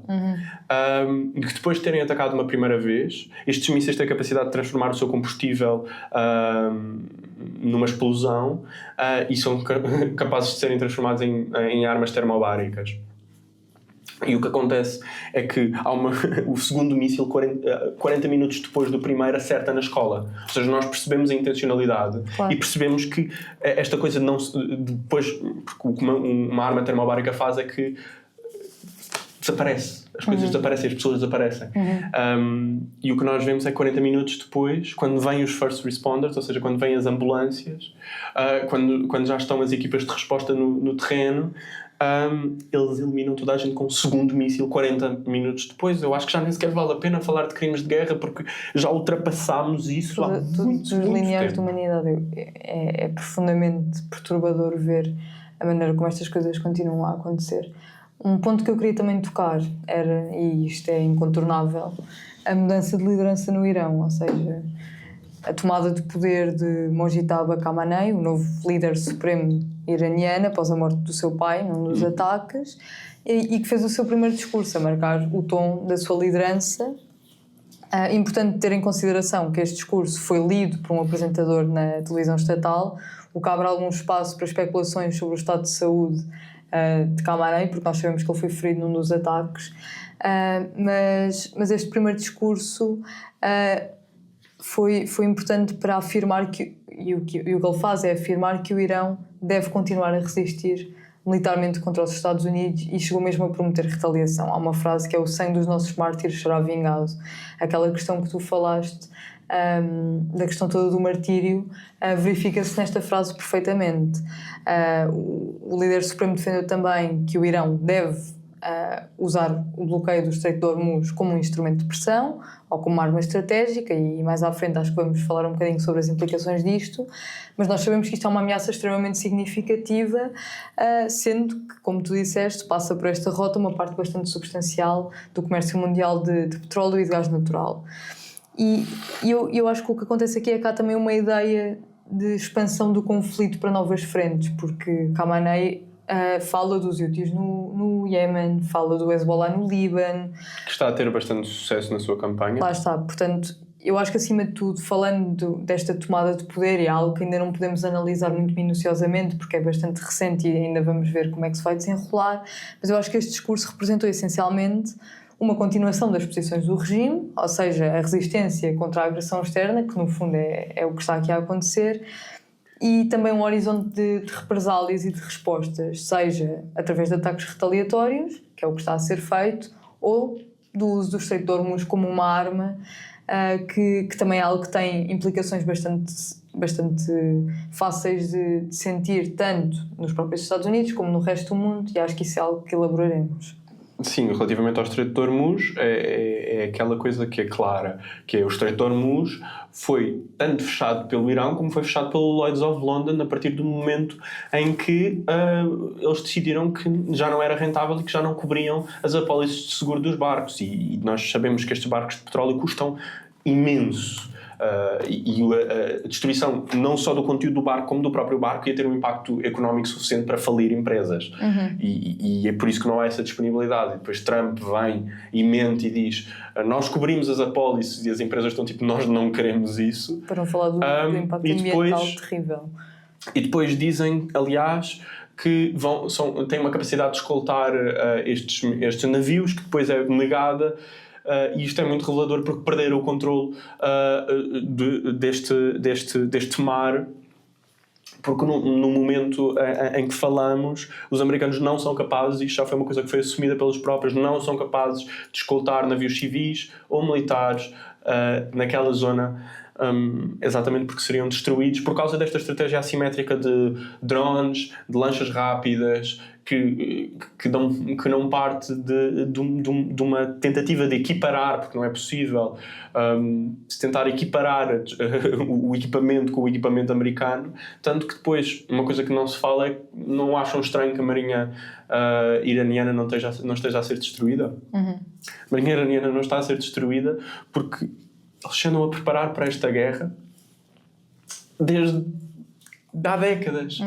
S1: e que depois de terem atacado uma primeira vez, estes mísseis têm a capacidade de transformar o seu combustível numa explosão e são capazes de serem transformados em armas termobáricas. E o que acontece é que o segundo míssil, 40 minutos depois do primeiro, acerta na escola. Ou seja, nós percebemos a intencionalidade. Claro. E percebemos que esta coisa não depois, porque o que uma arma termobárica faz é que desaparece. As coisas desaparecem, as pessoas desaparecem. E o que nós vemos é que 40 minutos depois, quando vêm os first responders, ou seja, quando vêm as ambulâncias, quando já estão as equipas de resposta no terreno, eles eliminam toda a gente com o segundo míssil 40 minutos depois. Eu acho que já nem sequer vale a pena falar de crimes de guerra, porque já ultrapassámos isso há muito tempo.
S2: Dos lineares de humanidade. É profundamente perturbador ver a maneira como estas coisas continuam a acontecer. Um ponto que eu queria também tocar era, e isto é incontornável, a mudança de liderança no Irão, ou seja, a tomada de poder de Mojtaba Khamenei, o novo líder supremo iraniano, após a morte do seu pai num dos ataques, e que fez o seu primeiro discurso a marcar o tom da sua liderança. É importante ter em consideração que este discurso foi lido por um apresentador na televisão estatal, o que abre algum espaço para especulações sobre o estado de saúde de Khamenei, porque nós sabemos que ele foi ferido num dos ataques, mas este primeiro discurso foi importante para afirmar o que ele faz é afirmar que o Irão deve continuar a resistir militarmente contra os Estados Unidos, e chegou mesmo a prometer retaliação. Há uma frase que é: o sangue dos nossos mártires será vingado. Aquela questão que tu falaste, da questão toda do martírio, verifica-se nesta frase perfeitamente. O líder supremo defendeu também que o Irão deve usar o bloqueio do Estreito de Hormuz como um instrumento de pressão ou como uma arma estratégica, e mais à frente acho que vamos falar um bocadinho sobre as implicações disto, mas nós sabemos que isto é uma ameaça extremamente significativa, sendo que, como tu disseste, passa por esta rota uma parte bastante substancial do comércio mundial de petróleo e de gás natural. E eu acho que o que acontece aqui é que há também uma ideia de expansão do conflito para novas frentes, porque Khamenei fala dos Houthis no Iémen, fala do Hezbollah no Líbano.
S1: Que está a ter bastante sucesso na sua campanha.
S2: Lá está, portanto, eu acho que acima de tudo, falando desta tomada de poder, e é algo que ainda não podemos analisar muito minuciosamente, porque é bastante recente e ainda vamos ver como é que se vai desenrolar, mas eu acho que este discurso representou essencialmente uma continuação das posições do regime, ou seja, a resistência contra a agressão externa, que no fundo é o que está aqui a acontecer, e também um horizonte de represálias e de respostas, seja através de ataques retaliatórios, que é o que está a ser feito, ou do uso do Estreito de Hormuz como uma arma, que também é algo que tem implicações bastante fáceis de sentir, tanto nos próprios Estados Unidos como no resto do mundo, e acho que isso é algo que elaboraremos.
S1: Sim, relativamente ao Estreito de Hormuz, é aquela coisa que é clara, que é o Estreito de Hormuz foi tanto fechado pelo Irão como foi fechado pelo Lloyd's of London a partir do momento em que eles decidiram que já não era rentável e que já não cobriam as apólices de seguro dos barcos. E nós sabemos que estes barcos de petróleo custam imenso. E a destruição não só do conteúdo do barco como do próprio barco ia ter um impacto económico suficiente para falir empresas. E é por isso que não há essa disponibilidade. E depois Trump vem e mente e diz: nós cobrimos as apólices, e as empresas estão tipo: nós não queremos isso.
S2: Para não falar do impacto ambiental terrível. E
S1: depois dizem, aliás, que têm uma capacidade de escoltar estes navios, que depois é negada. E isto é muito revelador porque perderam o controle deste mar, porque no momento em que falamos, os americanos não são capazes, e isto já foi uma coisa que foi assumida pelos próprios, não são capazes de escoltar navios civis ou militares naquela zona, exatamente porque seriam destruídos por causa desta estratégia assimétrica de drones, de lanchas rápidas, que não parte de uma tentativa de equiparar, porque não é possível se tentar equiparar o equipamento com o equipamento americano, tanto que depois uma coisa que não se fala é que não acham estranho que a marinha iraniana não esteja a ser destruída. A marinha iraniana não está a ser destruída porque eles andam a preparar para esta guerra desde há décadas.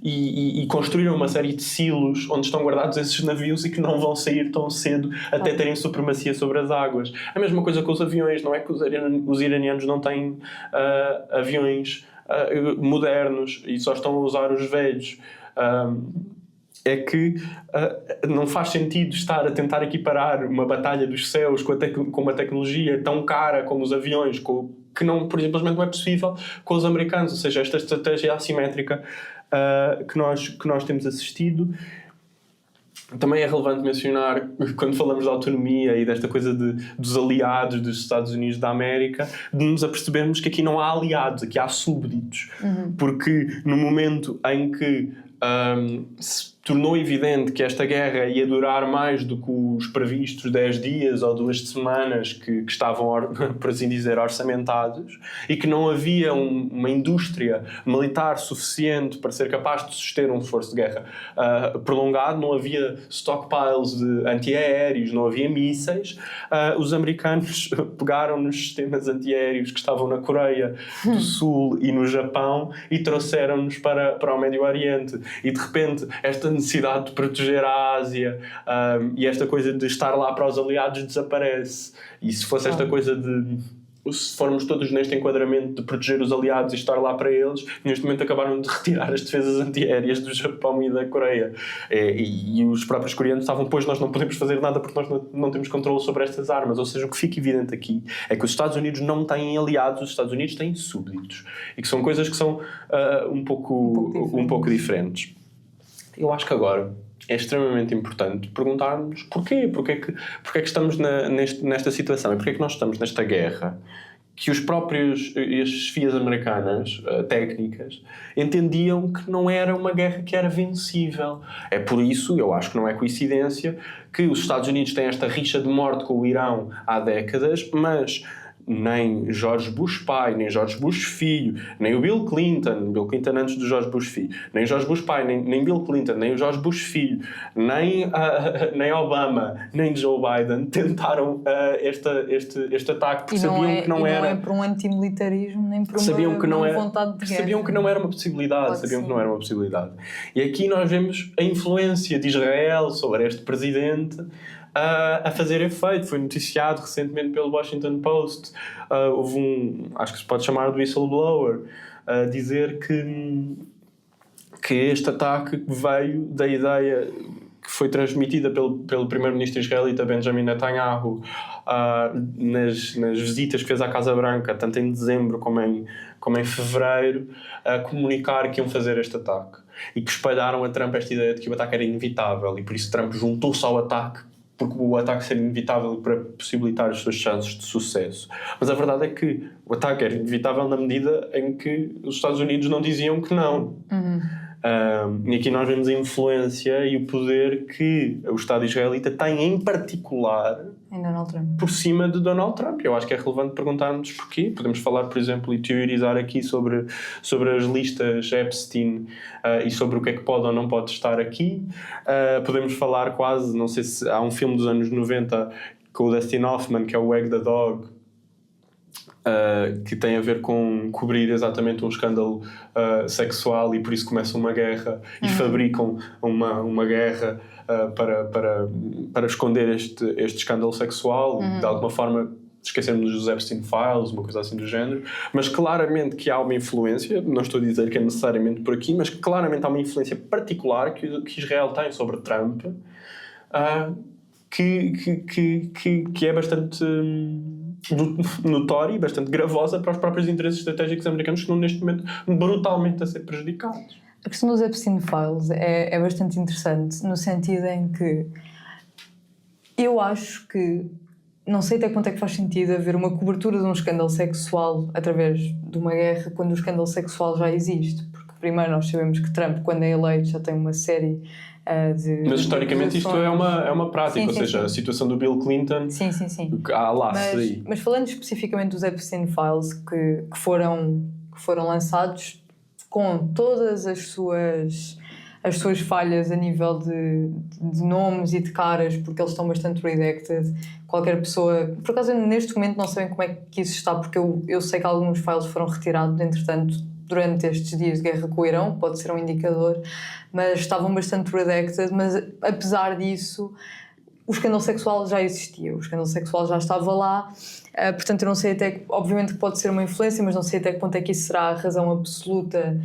S1: E construíram uma série de silos onde estão guardados esses navios e que não vão sair tão cedo até terem supremacia sobre as águas. A mesma coisa com os aviões, não é que os iranianos não têm aviões modernos e só estão a usar os velhos. É que não faz sentido estar a tentar equiparar uma batalha dos céus com uma tecnologia tão cara como os aviões, que simplesmente não é possível com os americanos. Ou seja, esta estratégia assimétrica que nós temos assistido. Também é relevante mencionar, quando falamos de autonomia e desta coisa dos aliados dos Estados Unidos da América, de nos apercebermos que aqui não há aliados, aqui há súbditos. Porque no momento em que se tornou evidente que esta guerra ia durar mais do que os previstos 10 dias ou 2 semanas que estavam, por assim dizer, orçamentados, e que não havia uma indústria militar suficiente para ser capaz de suster um esforço de guerra prolongado, não havia stockpiles de antiaéreos, não havia mísseis, os americanos pegaram nos sistemas antiaéreos que estavam na Coreia do Sul e no Japão e trouxeram-nos para o Médio Oriente. E de repente esta necessidade de proteger a Ásia e esta coisa de estar lá para os aliados desaparece. E se fosse esta coisa se formos todos neste enquadramento de proteger os aliados e estar lá para eles, neste momento acabaram de retirar as defesas antiaéreas do Japão e da Coreia. E os próprios coreanos estavam: pois nós não podemos fazer nada porque nós não temos controle sobre estas armas. Ou seja, o que fica evidente aqui é que os Estados Unidos não têm aliados, os Estados Unidos têm súbditos. E que são coisas que são um pouco diferentes. Eu acho que agora é extremamente importante perguntarmos porquê. Porquê que estamos nesta situação e porquê que nós estamos nesta guerra que os próprios as chefias americanas, técnicas, entendiam que não era uma guerra que era vencível. É por isso, eu acho que não é coincidência, que os Estados Unidos têm esta rixa de morte com o Irão há décadas, mas nem George Bush pai, nem George Bush filho, nem o Bill Clinton antes do George Bush filho, nem George Bush pai, nem Bill Clinton, nem o George Bush filho, nem Obama, nem Joe Biden tentaram este ataque, porque sabiam que não era...
S2: não é por um antimilitarismo, nem por uma vontade de guerra.
S1: Sabiam que não era uma possibilidade, E aqui nós vemos a influência de Israel sobre este presidente a fazer efeito. Foi noticiado recentemente pelo Washington Post. Houve acho que se pode chamar de whistleblower, a dizer que este ataque veio da ideia que foi transmitida pelo primeiro-ministro israelita Benjamin Netanyahu nas visitas que fez à Casa Branca, tanto em dezembro como em fevereiro, a comunicar que iam fazer este ataque. E que espalharam a Trump esta ideia de que o ataque era inevitável, e por isso Trump juntou-se ao ataque, porque o ataque seria inevitável para possibilitar as suas chances de sucesso. Mas a verdade é que o ataque era inevitável na medida em que os Estados Unidos não diziam que não. E aqui nós vemos a influência e o poder que o Estado israelita tem, em particular,
S2: em Donald Trump,
S1: por cima de Donald Trump. Eu acho que é relevante perguntarmos porquê. Podemos falar, por exemplo, e teorizar aqui sobre as listas Epstein e sobre o que é que pode ou não pode estar aqui. Podemos falar quase, não sei se há um filme dos anos 90 com o Dustin Hoffman, que é o Wag the Dog, que tem a ver com cobrir exatamente um escândalo sexual, e por isso começam uma guerra e fabricam uma guerra para esconder este escândalo sexual, de alguma forma esquecermos dos Epstein Files, uma coisa assim do género. Mas claramente que há uma influência, não estou a dizer que é necessariamente por aqui, mas claramente há uma influência particular que Israel tem sobre Trump, que é bastante notória e bastante gravosa para os próprios interesses estratégicos americanos, que estão neste momento brutalmente a ser prejudicados.
S2: A questão dos Epstein Files é bastante interessante, no sentido em que eu acho que, não sei até quanto é que faz sentido haver uma cobertura de um escândalo sexual através de uma guerra quando o escândalo sexual já existe. Porque primeiro nós sabemos que Trump, quando é eleito, já tem uma série
S1: mas historicamente isto é uma prática, ou seja, a situação do Bill Clinton, há laços aí.
S2: Mas falando especificamente dos Epstein Files que foram lançados com todas as suas falhas a nível de nomes e de caras, porque eles estão bastante redacted, qualquer pessoa... Por acaso, neste momento, não sabem como é que isso está, porque eu sei que alguns files foram retirados, entretanto, durante estes dias de guerra com o Irão, pode ser um indicador, mas estavam bastante redacted. Mas, apesar disso, o escândalo sexual já existia, o escândalo sexual já estava lá, portanto, eu não sei até... Obviamente que pode ser uma influência, mas não sei até que ponto é que isso será a razão absoluta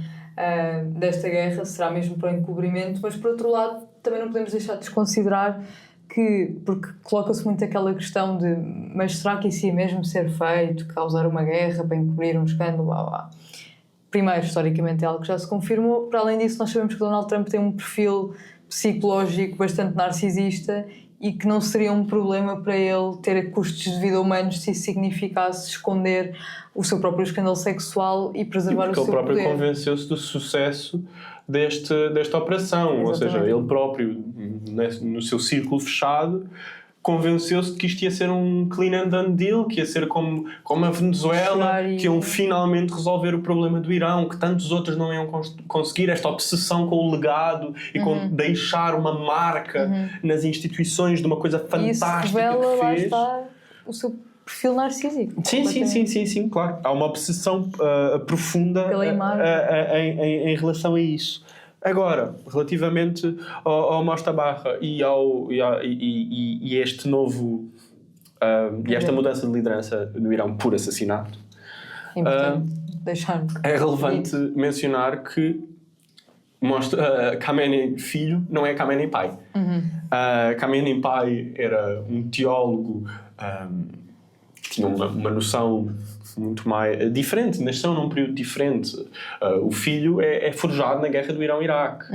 S2: desta guerra, será mesmo para o encobrimento. Mas, por outro lado, também não podemos deixar de desconsiderar que, porque coloca-se muito aquela questão de, mas será que isso ia mesmo ser feito, causar uma guerra para encobrir um escândalo, blá, blá. Primeiro, historicamente é algo que já se confirmou. Para além disso, nós sabemos que Donald Trump tem um perfil psicológico bastante narcisista e que não seria um problema para ele ter custos de vida humanos se isso significasse esconder o seu próprio escândalo sexual e preservar o seu poder.
S1: Porque ele próprio convenceu-se do sucesso desta operação. Exatamente. Ou seja, ele próprio, no seu círculo fechado, convenceu-se de que isto ia ser um clean and done deal, que ia ser como a Venezuela, que iam finalmente resolver o problema do Irão, que tantos outros não iam conseguir, esta obsessão com o legado e com deixar uma marca nas instituições de uma coisa fantástica.
S2: Isso revela, que fez. Lá está, o seu perfil narcísico.
S1: Sim, claro. Há uma obsessão profunda
S2: pela imagem.
S1: Em relação a isso. Agora, relativamente ao Mosta Barra e este novo e esta mudança de liderança do Irão por assassinato, é relevante mencionar que Khamenei filho não é Khamenei pai. Khamenei pai era um teólogo que tinha uma noção muito mais diferente, nasceu num período diferente. O filho é forjado na guerra do Irão-Iraque,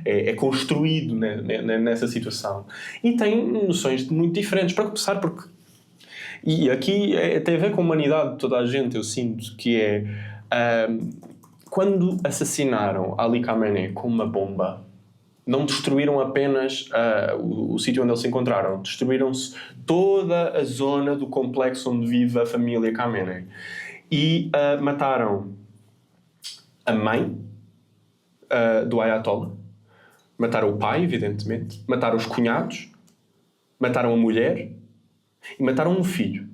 S1: é construído nessa situação e tem noções muito diferentes. Para começar, porque E aqui tem a ver com a humanidade de toda a gente, eu sinto, que é... quando assassinaram Ali Khamenei com uma bomba, não destruíram apenas o sítio onde eles se encontraram, destruíram-se toda a zona do complexo onde vive a família Khamenei. E mataram a mãe do Ayatollah, mataram o pai, evidentemente, mataram os cunhados, mataram a mulher e mataram um filho.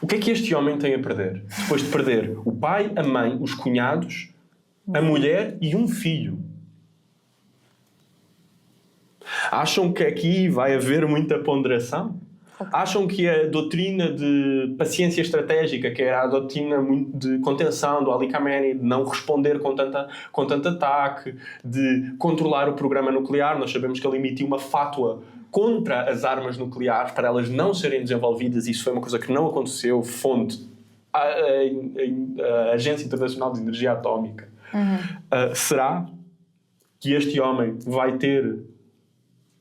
S1: O que é que este homem tem a perder? Depois de perder o pai, a mãe, os cunhados, a mulher e um filho. Acham que aqui vai haver muita ponderação? Acham que a doutrina de paciência estratégica, que é a doutrina de contenção do Ali Khamenei, de não responder com tanto ataque, de controlar o programa nuclear, nós sabemos que ele emitiu uma fátua contra as armas nucleares para elas não serem desenvolvidas, isso foi uma coisa que não aconteceu, fonte a Agência Internacional de Energia Atómica. Será que este homem vai ter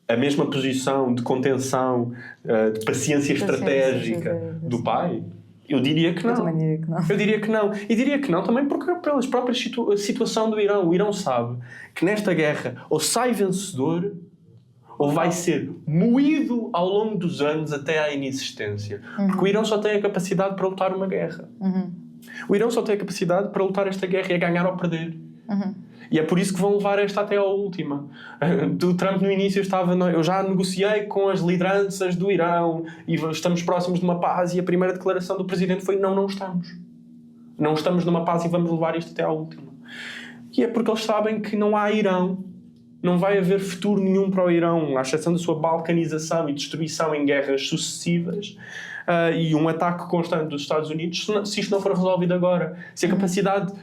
S1: a mesma posição de contenção, de paciência estratégica do pai? Eu diria que não.
S2: Eu também diria que não.
S1: Eu diria que não. E diria que não também porque pela própria situação do Irão. O Irão sabe que nesta guerra ou sai vencedor ou vai ser moído ao longo dos anos até à inexistência. Porque o Irão só tem a capacidade para lutar uma guerra. O Irão só tem a capacidade para lutar esta guerra e é ganhar ou perder. E é por isso que vão levar esta até à última. Do Trump no início eu já negociei com as lideranças do Irão e estamos próximos de uma paz, e a primeira declaração do presidente foi não estamos. Não estamos numa paz e vamos levar isto até à última. E é porque eles sabem que não há Irão. Não vai haver futuro nenhum para o Irão, à exceção da sua balcanização e destruição em guerras sucessivas e um ataque constante dos Estados Unidos, se isto não for resolvido agora. Se a capacidade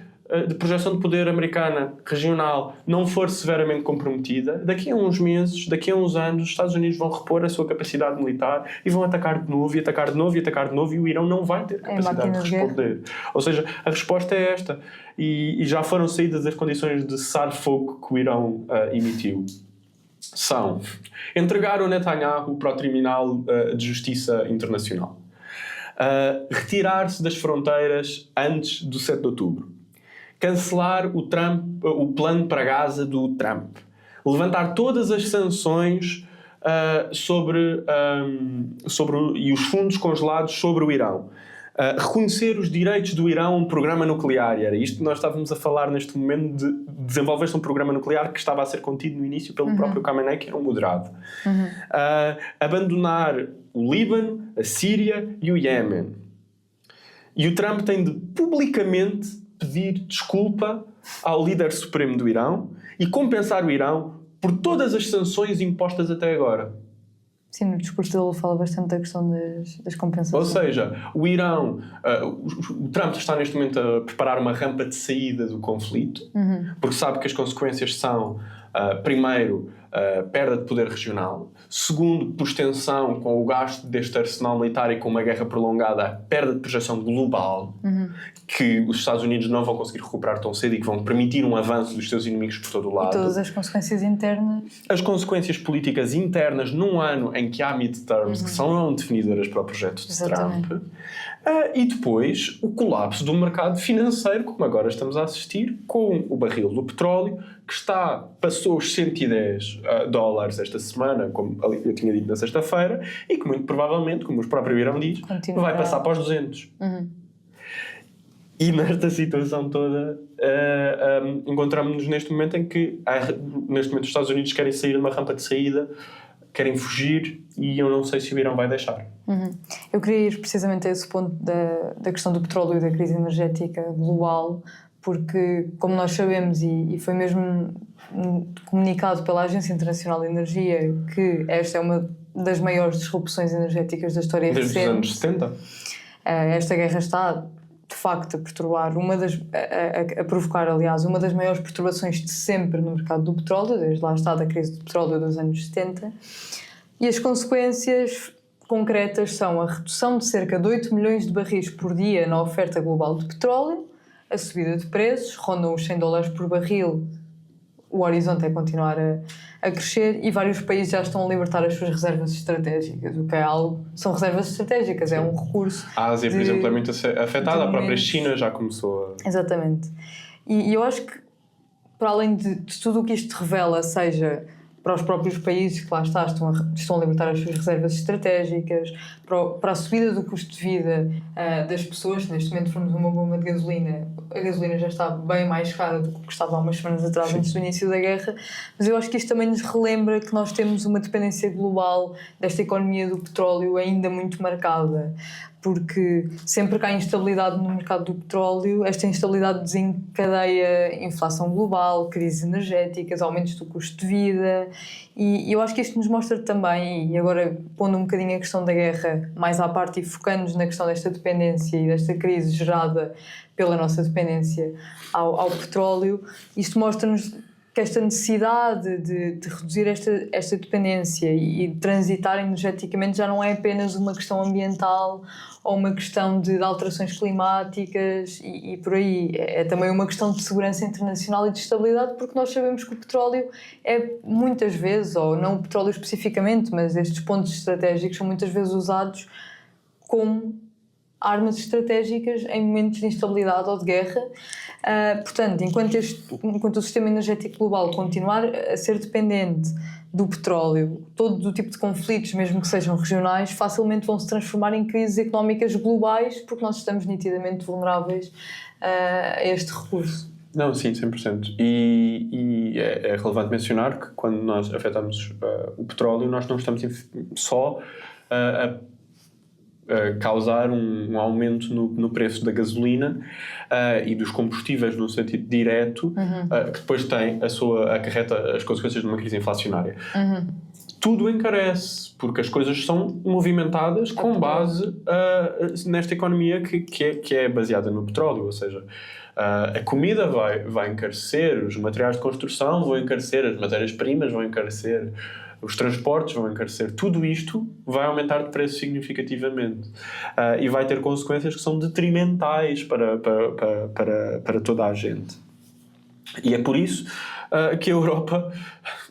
S1: de projeção de poder americana regional não for severamente comprometida, daqui a uns meses, daqui a uns anos, os Estados Unidos vão repor a sua capacidade militar e vão atacar de novo, e atacar de novo, e atacar de novo, e o Irão não vai ter capacidade de responder. Ou seja, a resposta é esta. E já foram saídas as condições de cessar-fogo que o Irão emitiu. São entregar o Netanyahu para o Tribunal de Justiça Internacional, retirar-se das fronteiras antes do 7 de outubro, cancelar o plano para Gaza do Trump, levantar todas as sanções e os fundos congelados sobre o Irão, reconhecer os direitos do Irão a um programa nuclear. E era isto que nós estávamos a falar neste momento, de desenvolver-se um programa nuclear que estava a ser contido no início pelo próprio Khamenei, que era um moderado. Abandonar o Líbano, a Síria e o Iémen. E o Trump tem de publicamente pedir desculpa ao líder supremo do Irão e compensar o Irão por todas as sanções impostas até agora.
S2: Sim, no discurso dele fala bastante da questão das compensações.
S1: Ou seja, o Irão, o Trump está neste momento a preparar uma rampa de saída do conflito, porque sabe que as consequências são, primeiro, perda de poder regional, segundo, por extensão, com o gasto deste arsenal militar e com uma guerra prolongada, perda de projeção global, que os Estados Unidos não vão conseguir recuperar tão cedo e que vão permitir um avanço dos seus inimigos por todo o lado.
S2: E todas as consequências internas.
S1: As consequências políticas internas num ano em que há midterms que são definidoras para o projeto de Trump. E depois o colapso do mercado financeiro, como agora estamos a assistir, com o barril do petróleo, que passou os $110 esta semana, como eu tinha dito na sexta-feira, e que muito provavelmente, como o próprio Irão diz, vai passar para os 200. E nesta situação toda encontramos-nos neste momento em que neste momento os Estados Unidos querem sair de uma rampa de saída, querem fugir, e eu não sei se o Irão vai deixar.
S2: Eu queria ir precisamente a esse ponto da questão do petróleo e da crise energética global, porque, como nós sabemos, e foi mesmo comunicado pela Agência Internacional de Energia, que esta é uma das maiores disrupções energéticas da história recente.
S1: Desde os anos 70.
S2: Esta guerra está, de facto, a perturbar, a provocar, aliás, uma das maiores perturbações de sempre no mercado do petróleo, desde lá está da crise do petróleo dos anos 70. E as consequências concretas são a redução de cerca de 8 milhões de barris por dia na oferta global de petróleo, a subida de preços, rondam os $100 por barril o horizonte é continuar a crescer e vários países já estão a libertar as suas reservas estratégicas, o que é algo... São reservas estratégicas, é um recurso...
S1: A Ásia, por exemplo, é muito afetada, a própria China já começou a...
S2: Exatamente. E eu acho que, para além de tudo o que isto revela, seja para os próprios países que lá estão a libertar as suas reservas estratégicas, para a subida do custo de vida das pessoas. Neste momento formos uma bomba de gasolina, a gasolina já está bem mais cara do que estava há umas semanas atrás, antes do início da guerra, mas eu acho que isto também nos relembra que nós temos uma dependência global desta economia do petróleo ainda muito marcada, porque sempre que há instabilidade no mercado do petróleo, esta instabilidade desencadeia inflação global, crises energéticas, aumentos do custo de vida, e eu acho que isto nos mostra também, e agora pondo um bocadinho a questão da guerra mais à parte e focando-nos na questão desta dependência e desta crise gerada pela nossa dependência ao petróleo, isto mostra-nos que esta necessidade de reduzir esta dependência e de transitar energeticamente já não é apenas uma questão ambiental ou uma questão de alterações climáticas e por aí. É também uma questão de segurança internacional e de estabilidade, porque nós sabemos que o petróleo é muitas vezes, ou não o petróleo especificamente, mas estes pontos estratégicos são muitas vezes usados como armas estratégicas em momentos de instabilidade ou de guerra. Portanto, enquanto o sistema energético global continuar a ser dependente do petróleo, todo o tipo de conflitos, mesmo que sejam regionais, facilmente vão se transformar em crises económicas globais, porque nós estamos nitidamente vulneráveis a este recurso.
S1: Não, sim, 100%. E é relevante mencionar que quando nós afetamos o petróleo, nós não estamos só a causar um aumento no preço da gasolina e dos combustíveis no sentido direto, que depois acarreta as consequências de uma crise inflacionária. Tudo encarece, porque as coisas são movimentadas com base nesta economia que é baseada no petróleo, ou seja, a comida vai encarecer, os materiais de construção vão encarecer, as matérias-primas vão encarecer, os transportes vão encarecer, tudo isto vai aumentar de preço significativamente e vai ter consequências que são detrimentais para toda a gente. E é por isso que a Europa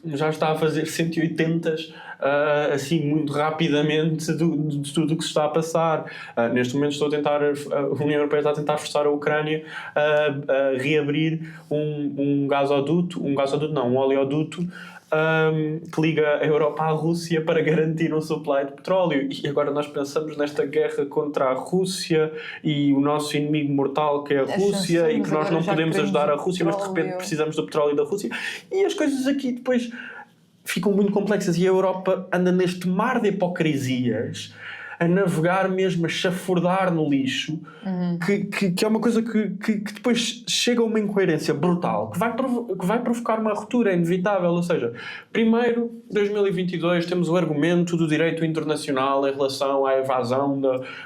S1: já está a fazer 180s assim muito rapidamente de tudo o que se está a passar. Neste momento a União Europeia está a tentar forçar a Ucrânia a reabrir um oleoduto que liga a Europa à Rússia para garantir um supply de petróleo. E agora nós pensamos nesta guerra contra a Rússia e o nosso inimigo mortal que é a Rússia e que nós não podemos ajudar a Rússia, mas de repente precisamos do petróleo da Rússia. E as coisas aqui depois ficam muito complexas e a Europa anda neste mar de hipocrisias a navegar mesmo, a chafurdar no lixo, que é uma coisa que depois chega a uma incoerência brutal, que vai provocar uma ruptura inevitável. Ou seja, primeiro, 2022, temos o argumento do direito internacional em relação à invasão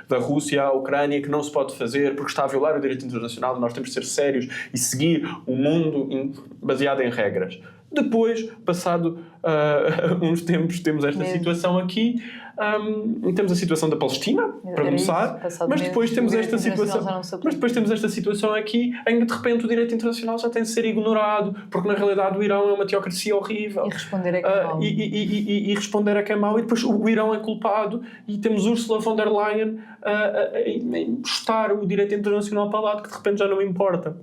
S1: da Rússia à Ucrânia, que não se pode fazer porque está a violar o direito internacional, nós temos de ser sérios e seguir um mundo baseado em regras. Depois, passado uns tempos, temos esta situação aqui, temos a situação da Palestina, para começar, mas depois temos esta situação aqui em que de repente o direito internacional já tem de ser ignorado, porque na realidade o Irão é uma teocracia horrível.
S2: E responder a quem é mau.
S1: E responder a quem é mau, e depois o Irão é culpado, e temos Ursula von der Leyen a encostar o direito internacional para lá, que de repente já não importa.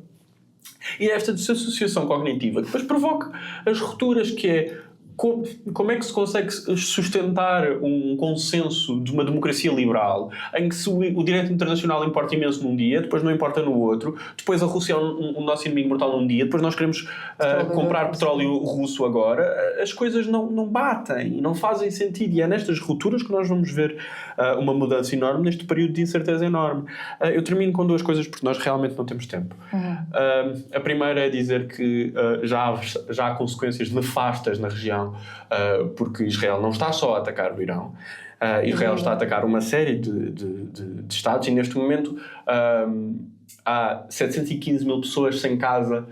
S1: E esta desassociação cognitiva que depois provoca as rupturas, que é como é que se consegue sustentar um consenso de uma democracia liberal em que se o direito internacional importa imenso num dia, depois não importa no outro, depois a Rússia é o nosso inimigo mortal num dia, depois nós queremos comprar petróleo russo agora. As coisas não batem e não fazem sentido, e é nestas rupturas que nós vamos ver uma mudança enorme neste período de incerteza enorme. Eu termino com duas coisas porque nós realmente não temos tempo. A primeira é dizer que já há consequências nefastas na região, porque Israel não está só a atacar o Irão, Israel está a atacar uma série de Estados, e neste momento há 715 mil pessoas sem casa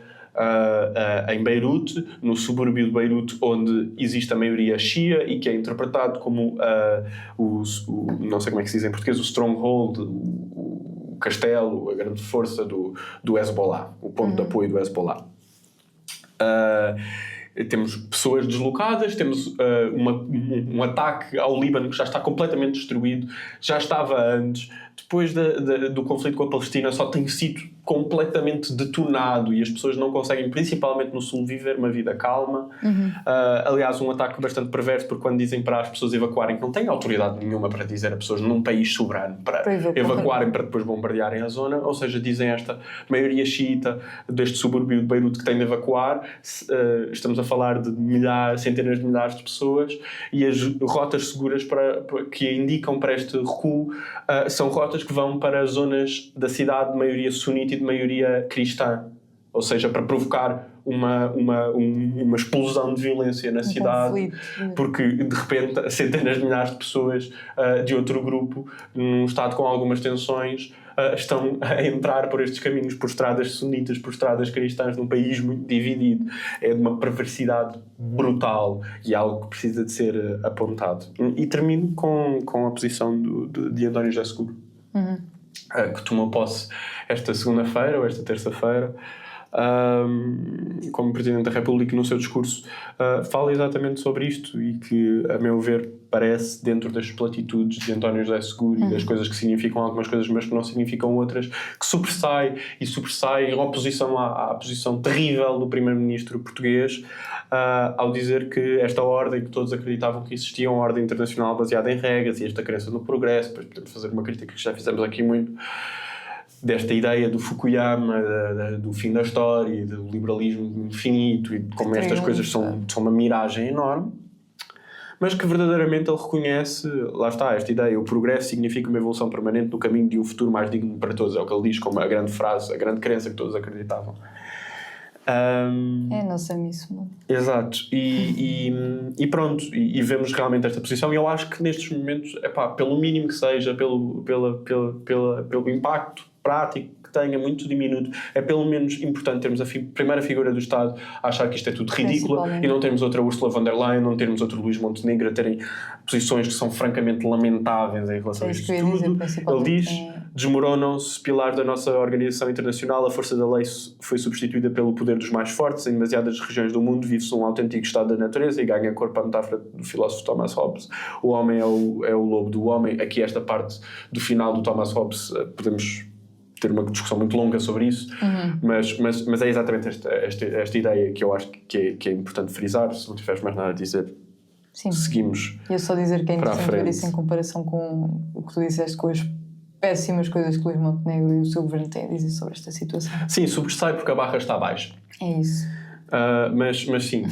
S1: em Beirute, no subúrbio de Beirute, onde existe a maioria shia e que é interpretado como não sei como é que se diz em português, o stronghold, o castelo, a grande força do Hezbollah, o ponto de apoio do Hezbollah. Temos pessoas deslocadas, temos um ataque ao Líbano que já está completamente destruído, já estava antes. Depois do conflito com a Palestina só tem sido completamente detonado e as pessoas não conseguem, principalmente no Sul, viver uma vida calma. Aliás, um ataque bastante perverso, porque quando dizem para as pessoas evacuarem, que não têm autoridade nenhuma para dizer a pessoas num país soberano para evacuarem para depois bombardearem a zona, ou seja, dizem esta maioria xiita deste subúrbio de Beirute que tem de evacuar. Estamos a falar de centenas de milhares de pessoas, e as rotas seguras que indicam para este recuo são rotas que vão para zonas da cidade de maioria sunita e de maioria cristã, ou seja, para provocar uma explosão de violência na cidade, porque de repente centenas de milhares de pessoas de outro grupo, num estado com algumas tensões, estão a entrar por estes caminhos, por estradas sunitas, por estradas cristãs, num país muito dividido. É de uma perversidade brutal e algo que precisa de ser apontado. E termino com a posição de António José Seguro, que tomou posse esta segunda-feira ou esta terça-feira como Presidente da República. No seu discurso fala exatamente sobre isto, e que, a meu ver, parece, dentro das platitudes de António José Seguro e das coisas que significam algumas coisas mas que não significam outras, que sobressai em oposição à posição terrível do Primeiro-Ministro português, ao dizer que esta ordem que todos acreditavam que existia, uma ordem internacional baseada em regras, e esta crença no progresso, depois podemos fazer uma crítica que já fizemos aqui muito, desta ideia do Fukuyama, do fim da história, do liberalismo infinito, e de como estas coisas são uma miragem enorme, mas que verdadeiramente ele reconhece, lá está, esta ideia: o progresso significa uma evolução permanente no caminho de um futuro mais digno para todos. É o que ele diz como a grande frase, a grande crença que todos acreditavam.
S2: É a nossa missão.
S1: Exato. E pronto, e vemos realmente esta posição, e eu acho que nestes momentos, pelo mínimo que seja, pelo impacto prático que tenha, muito diminuto, é pelo menos importante termos a primeira figura do Estado a achar que isto é tudo ridículo, e não termos outra Ursula von der Leyen, não termos outro Luís Montenegro a terem posições que são francamente lamentáveis em relação a isto tudo. Ele diz: desmoronam-se pilares da nossa organização internacional, a força da lei foi substituída pelo poder dos mais fortes, em demasiadas regiões do mundo vive-se um autêntico estado da natureza, e ganha corpo a metáfora do filósofo Thomas Hobbes: o homem é o lobo do homem. Aqui esta parte do final do Thomas Hobbes, podemos ter uma discussão muito longa sobre isso, mas é exatamente esta ideia que eu acho que é importante frisar. Se não tiveres mais nada a dizer, seguimos.
S2: E eu só dizer que é interessante ver isso em comparação com o que tu disseste, com as péssimas coisas que Luís Montenegro e o seu governo têm a dizer sobre esta situação.
S1: Sim, sobressai porque a barra está baixa.
S2: É isso.
S1: Mas sim,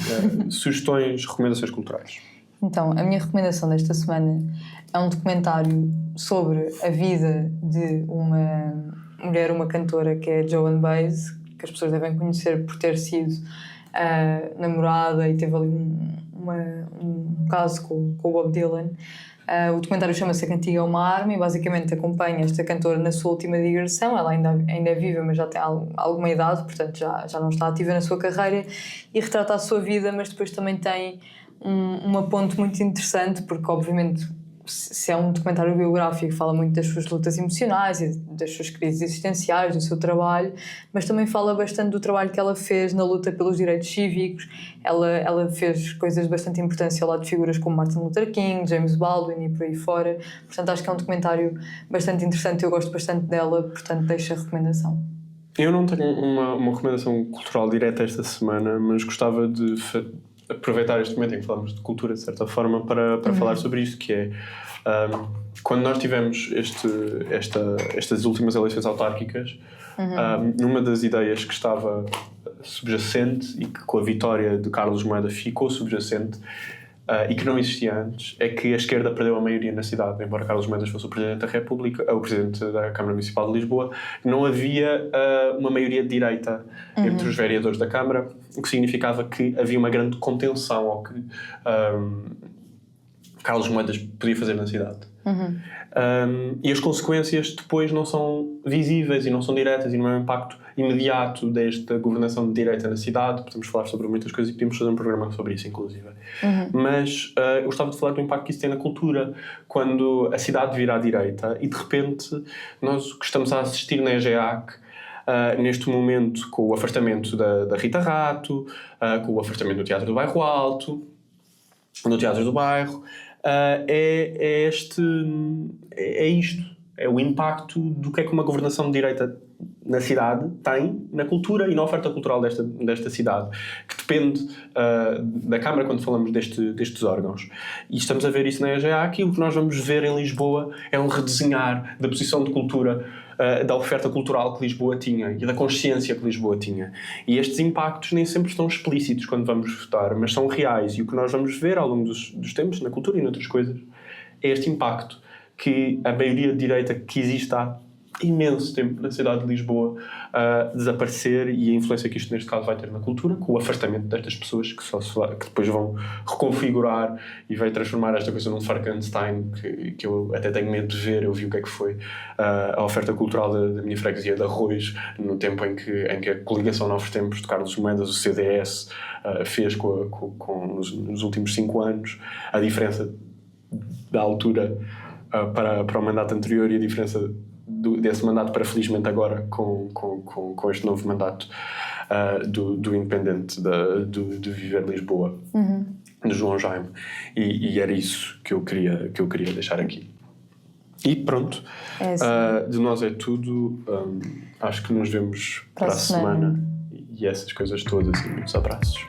S1: sugestões, recomendações culturais.
S2: Então, a minha recomendação desta semana é um documentário sobre a vida de uma mulher, uma cantora, que é Joan Baez, que as pessoas devem conhecer por ter sido namorada, e teve ali um caso com o Bob Dylan. O documentário chama-se A Cantiga é uma Arma, e basicamente acompanha esta cantora na sua última digressão. Ela ainda é viva, mas já tem alguma idade, portanto já não está ativa na sua carreira, e retrata a sua vida, mas depois também tem uma ponte muito interessante, porque obviamente, se é um documentário biográfico, fala muito das suas lutas emocionais e das suas crises existenciais, do seu trabalho, mas também fala bastante do trabalho que ela fez na luta pelos direitos cívicos. Ela fez coisas bastante importantes ao lado de figuras como Martin Luther King, James Baldwin e por aí fora. Portanto, acho que é um documentário bastante interessante, eu gosto bastante dela, portanto deixo a recomendação. Eu não tenho uma recomendação cultural direta esta semana, mas gostava de aproveitar este momento em que falamos de cultura, de certa forma, para falar sobre isto, que é quando nós tivemos estas últimas eleições autárquicas, numa das ideias que estava subjacente, e que com a vitória de Carlos Moedas ficou subjacente, e que não existia antes, é que a esquerda perdeu a maioria na cidade. Embora Carlos Moedas fosse o Presidente da República, o Presidente da Câmara Municipal de Lisboa, não havia uma maioria de direita entre os vereadores da Câmara, o que significava que havia uma grande contenção ao que Carlos Moedas podia fazer na cidade. E as consequências depois não são visíveis e não são diretas, e não é um impacto imediato desta governação de direita na cidade. Podemos falar sobre muitas coisas e podemos fazer um programa sobre isso, inclusive. Mas eu gostava de falar do impacto que isso tem na cultura, quando a cidade vira à direita e de repente nós o que estamos a assistir na EGEAC
S1: neste momento com o afastamento da Rita Rato, com o afastamento do Teatro do Bairro Alto, no Teatro do Bairro, é isto. É o impacto do que é que uma governação de direita na cidade tem na cultura e na oferta cultural desta cidade, que depende da Câmara quando falamos destes órgãos. E estamos a ver isso na EGA. Aquilo que nós vamos ver em Lisboa é um redesenhar da posição de cultura, da oferta cultural que Lisboa tinha e da consciência que Lisboa tinha. E estes impactos nem sempre estão explícitos quando vamos votar, mas são reais. E o que nós vamos ver ao longo dos tempos, na cultura e noutras coisas, é este impacto que a maioria de direita que existe há imenso tempo na cidade de Lisboa desaparecer, e a influência que isto neste caso vai ter na cultura, com o afastamento destas pessoas que depois vão reconfigurar e vai transformar esta coisa num Frankenstein que eu até tenho medo de ver. Eu vi o que é que foi a oferta cultural da minha freguesia de Arroz no tempo em que a coligação Novos Tempos de Carlos Moedas, o CDS, fez nos últimos 5 anos. A diferença da altura para o mandato anterior e a diferença desse mandato para, felizmente, agora com este novo mandato do Independente, do Viver Lisboa, de João Jaime. E era isso que eu queria deixar aqui. E pronto, de nós é tudo. Acho que nos vemos para a semana. E essas coisas todas, e muitos abraços.